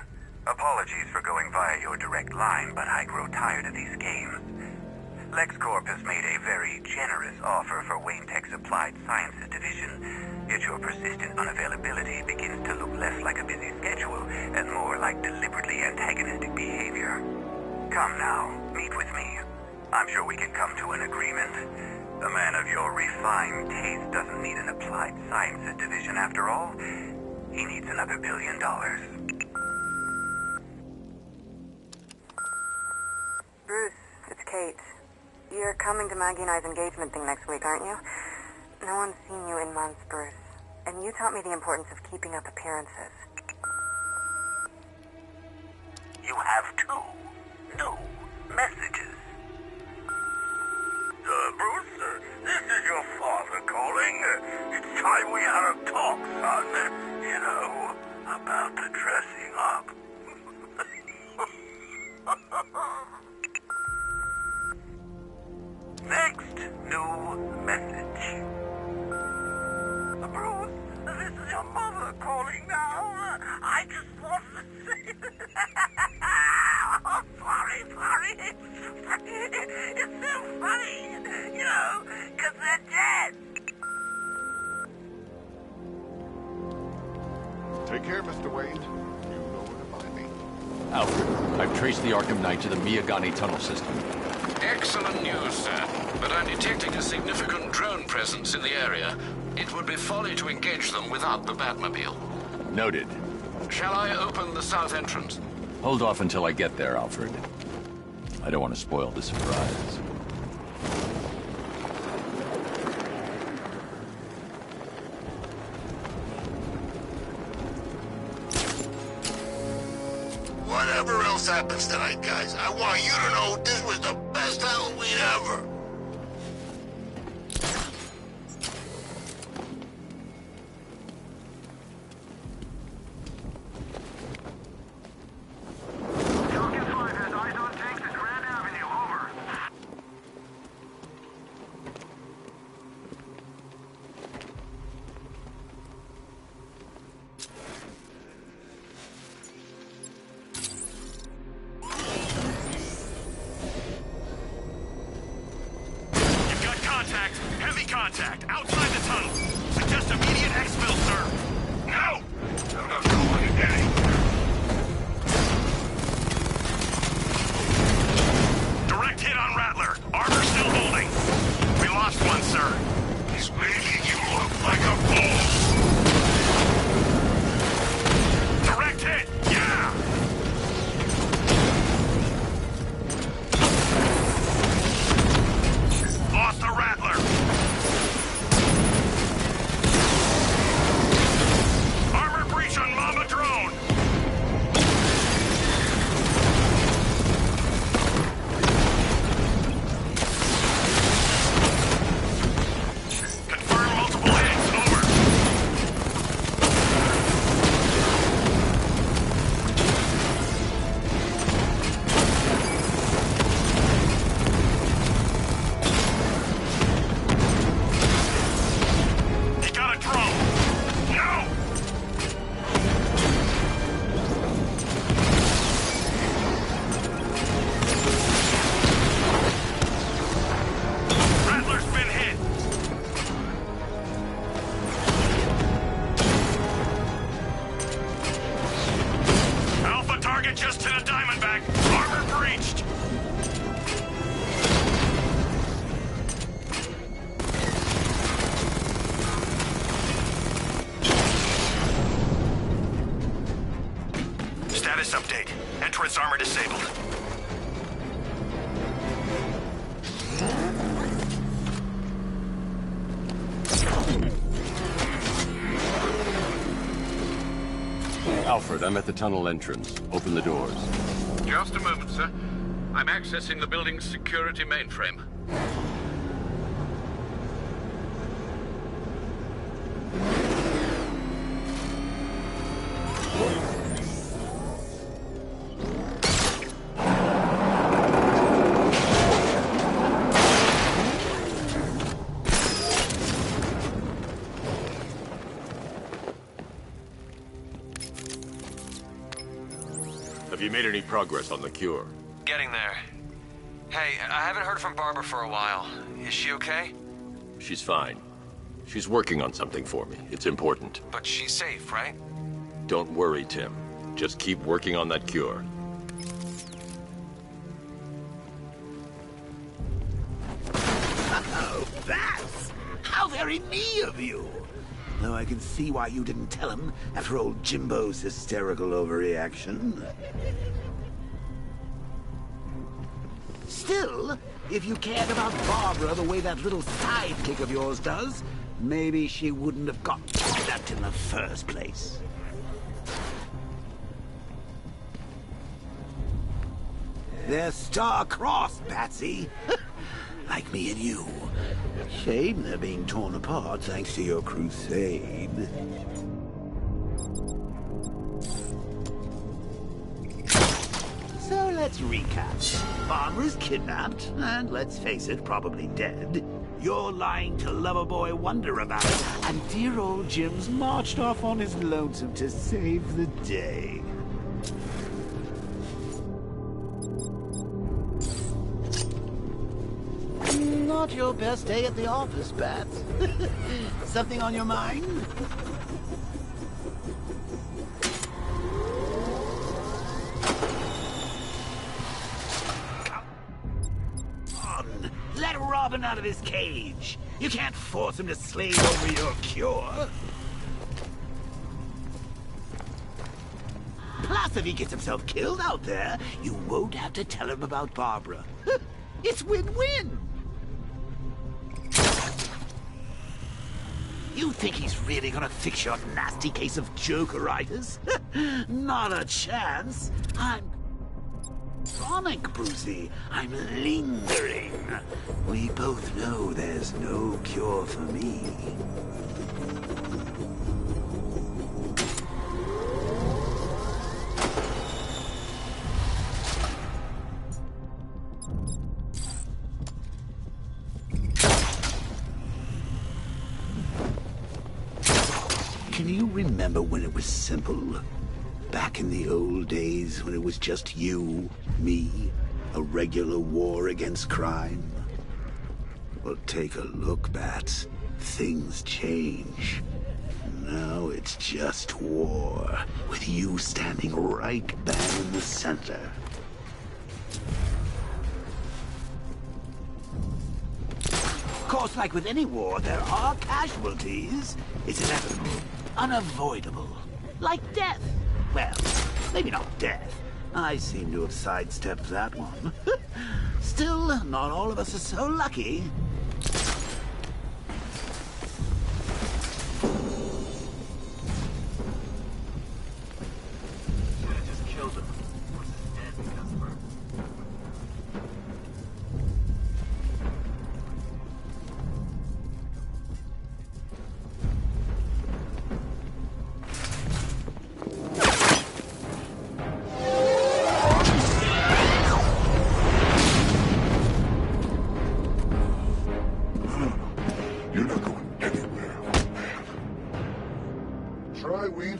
Apologies for going via your direct line, but I grow tired of these games. LexCorp has made a very generous offer for Wayne Tech's Applied Sciences division, yet your persistent unavailability begins to look less like a busy schedule and more like deliberately antagonistic behavior. Come now, meet with me. I'm sure we can come to an agreement. A man of your refined taste doesn't need an Applied Sciences division after all. He needs another $1 billion. Bruce, it's Kate. You're coming to Maggie and I's engagement thing next week, aren't you? No one's seen you in months, Bruce. And you taught me the importance of keeping up appearances. You have two new messages. Bruce, this is your father calling. It's time we had a talk, son. You know, about the dressing up. Next new message. Bruce, this is your mother calling now. I just Alfred, I've traced the Arkham Knight to the Miyagani tunnel system. Excellent news, sir. But I'm detecting a significant drone presence in the area. It would be folly to engage them without the Batmobile. Noted. Shall I open the south entrance? Hold off until I get there, Alfred. I don't want to spoil the surprise. Whatever else happens tonight, guys, I want you to know this was the best Halloween ever. Contact outside the tunnel. Suggest immediate exfil, sir. No! I'm not going anywhere. Direct hit on Rattler. Armor still holding. We lost one, sir. He's making you look like a fool. Direct hit! Yeah! Lost the Rattler. On Mama drone. Confirm multiple hits. Over. He got a drone. No! Just to the Diamondback. Armor breached. Status update. Entrance armor disabled. Alfred, I'm at the tunnel entrance. Open the doors. Just a moment, sir. I'm accessing the building's security mainframe. Have you made any progress on the cure? Getting there. Hey, I haven't heard from Barbara for a while. Is she okay? She's fine. She's working on something for me. It's important. But she's safe, right? Don't worry, Tim. Just keep working on that cure. Oh, Bats! How very me of you! Though I can see why you didn't tell him after old Jimbo's hysterical overreaction. Still, if you cared about Barbara the way that little sidekick of yours does, maybe she wouldn't have got kidnapped in the first place. They're star-crossed, Patsy. Like me and you. Shame they're being torn apart thanks to your crusade. So let's recap. Barbara's kidnapped, and let's face it, probably dead. You're lying to Loverboy Wonder about it, and dear old Jim's marched off on his lonesome to save the day. Not your best day at the office, Bats. Something on your mind? bobbing out of his cage. You can't force him to slave over your cure. Plus, if he gets himself killed out there, you won't have to tell him about Barbara. It's win-win. You think he's really gonna fix your nasty case of Jokeritis? Not a chance. I'm chronic, Brucey. I'm lingering. We both know there's no cure for me. Can you remember when it was simple? Back in the old days when it was just you, me, a regular war against crime? Well, take a look, Bats. Things change. Now it's just war, with you standing right bang in the center. Of course, like with any war, there are casualties. It's inevitable, unavoidable. Like death. Well, maybe not death. I seem to have sidestepped that one. Still, not all of us are so lucky.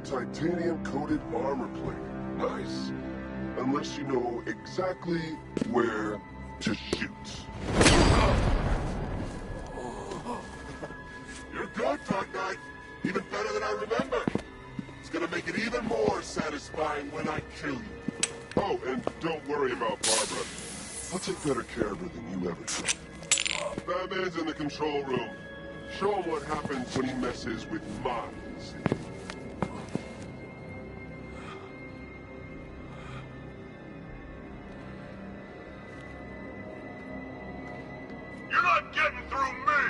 Titanium-coated armor plate. Nice. Unless you know exactly where to shoot. You're good, Dark Knight. Even better than I remember. It's gonna make it even more satisfying when I kill you. Oh, and don't worry about Barbara. I'll take better care of her than you ever did. Batman's in the control room. Show him what happens when he messes with minds. You're not getting through me!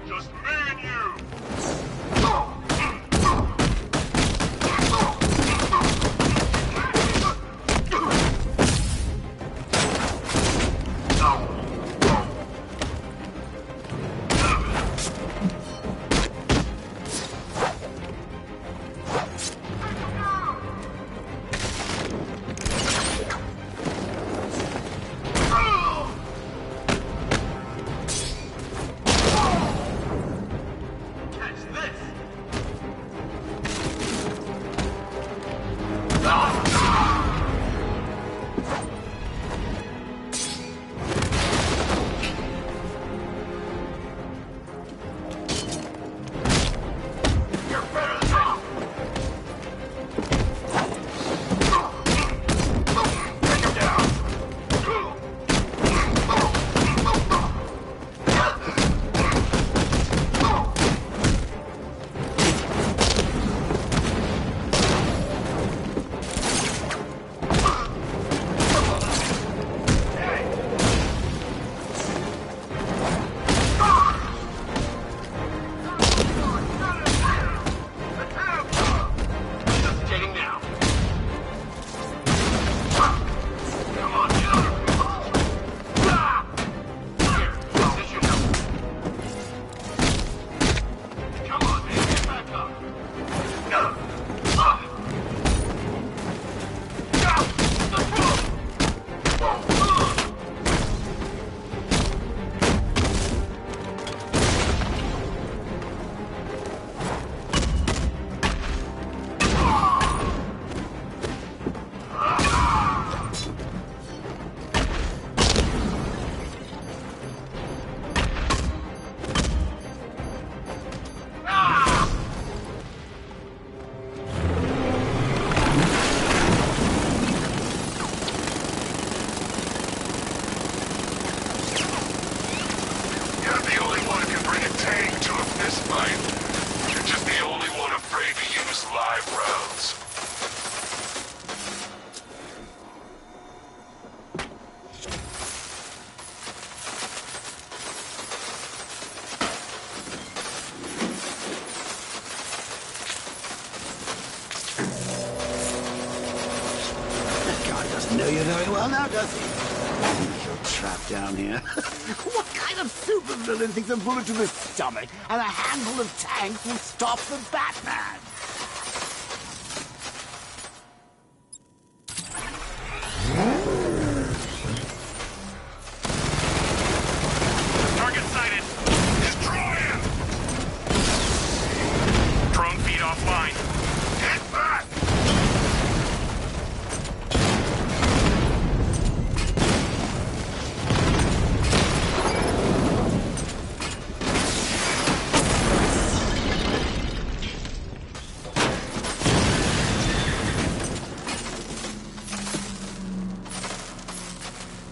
Just me and you! doesn't know you very well now, does he? You're trapped down here. What kind of supervillain thinks a bullet to the stomach and a handful of tanks will stop the Batman? Target sighted. Destroy him! Drone feed offline. Get back!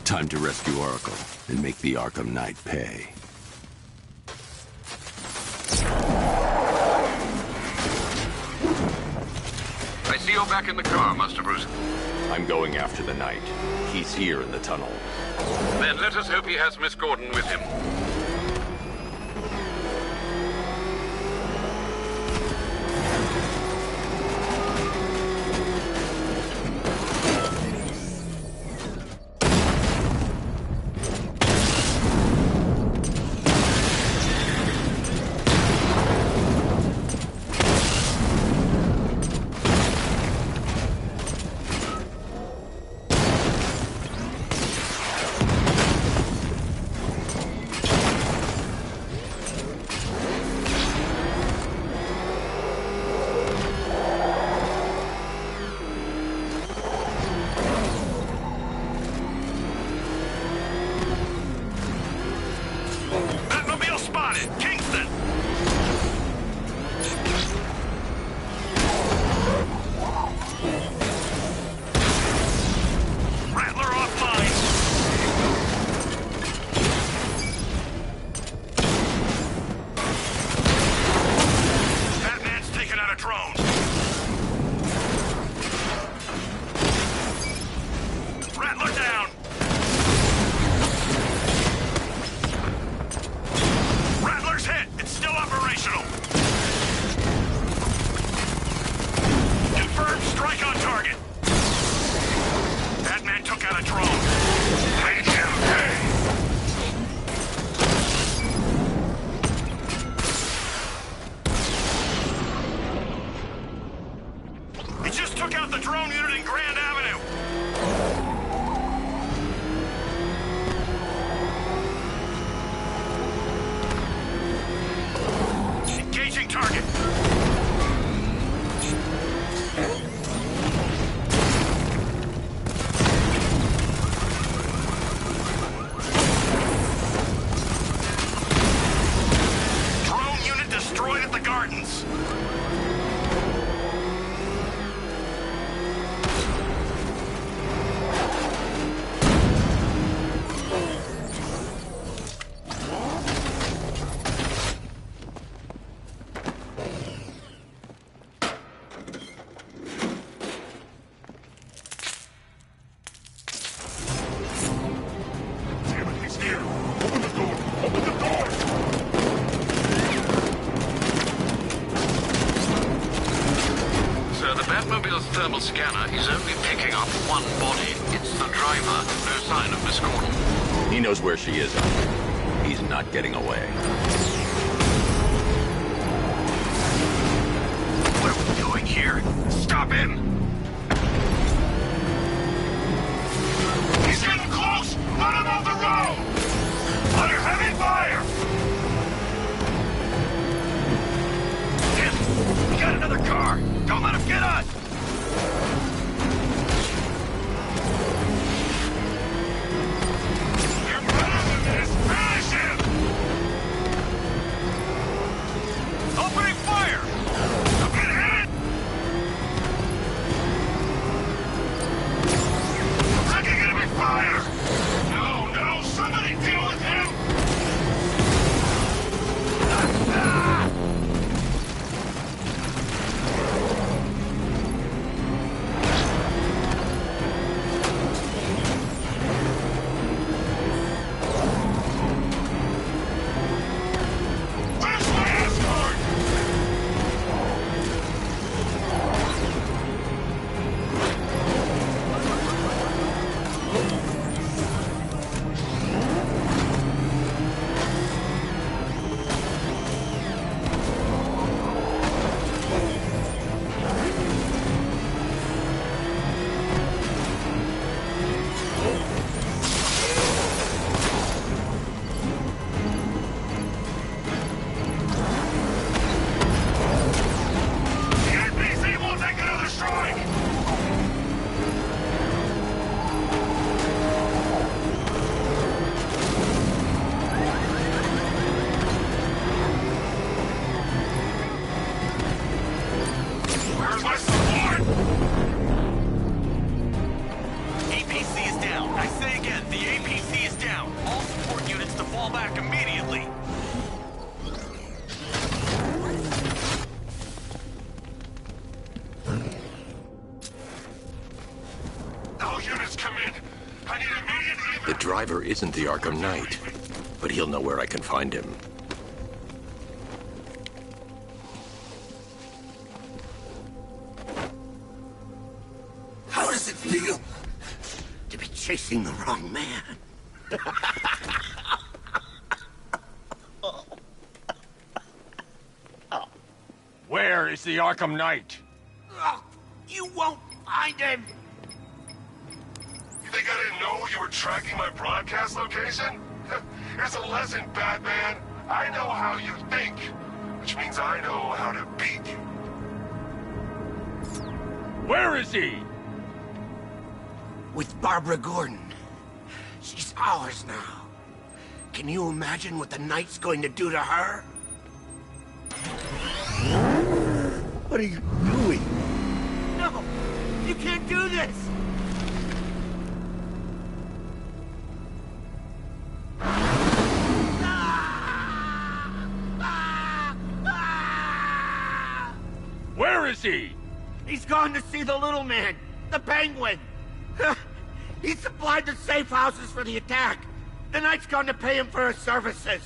Time to rescue Oracle and make the Arkham Knight pay. I see you're back in the car, Master Bruce. I'm going after the Knight. He's here in the tunnel. Then let us hope he has Miss Gordon with him. Thermal scanner is only picking up one body. It's the driver. No sign of Miss Gordon. He knows where she is. He's not getting away. What are we doing here? Stop him! He's getting close! Let him off the road! Under heavy fire! Damn! We got another car! Don't let him get us! driver isn't the Arkham Knight, but he'll know where I can find him. How does it feel to be chasing the wrong man? Where is the Arkham Knight? Oh, you won't find him! You think I didn't know you were tracking my broadcast location? Here's a lesson, Batman. I know how you think, which means I know how to beat you. Where is he? With Barbara Gordon. She's ours now. Can you imagine what the Knight's going to do to her? What are you doing? No! You can't do this! Where is he? He's gone to see the little man, the Penguin. He supplied the safe houses for the attack. The Knight's gone to pay him for his services.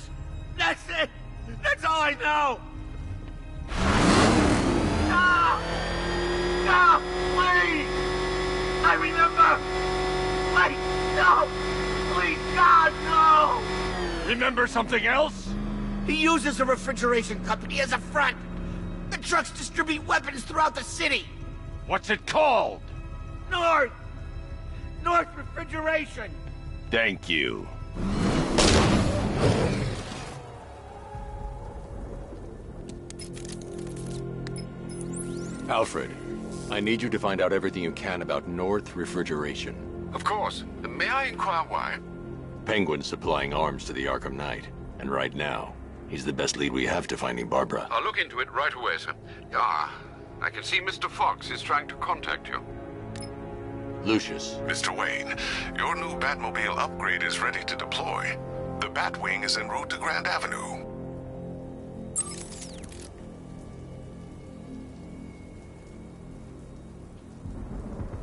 That's it. That's all I know. Stop! Stop! Please! I remember! Wait! No! Please, God, no! Remember something else? He uses a refrigeration company as a front. The trucks distribute weapons throughout the city. What's it called? North Refrigeration. Thank you. Alfred, I need you to find out everything you can about North Refrigeration. Of course. May I inquire why? Penguin's supplying arms to the Arkham Knight, and right now, he's the best lead we have to finding Barbara. I'll look into it right away, sir. Ah, I can see Mr. Fox is trying to contact you. Lucius. Mr. Wayne, your new Batmobile upgrade is ready to deploy. The Batwing is en route to Grand Avenue.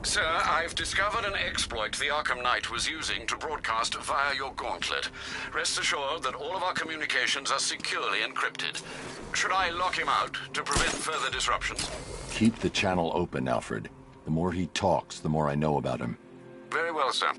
Sir, I've discovered an exploit the Arkham Knight was using to broadcast via your gauntlet. Rest assured that all of our communications are securely encrypted. Should I lock him out to prevent further disruptions? Keep the channel open, Alfred. The more he talks, the more I know about him. Very well, sir.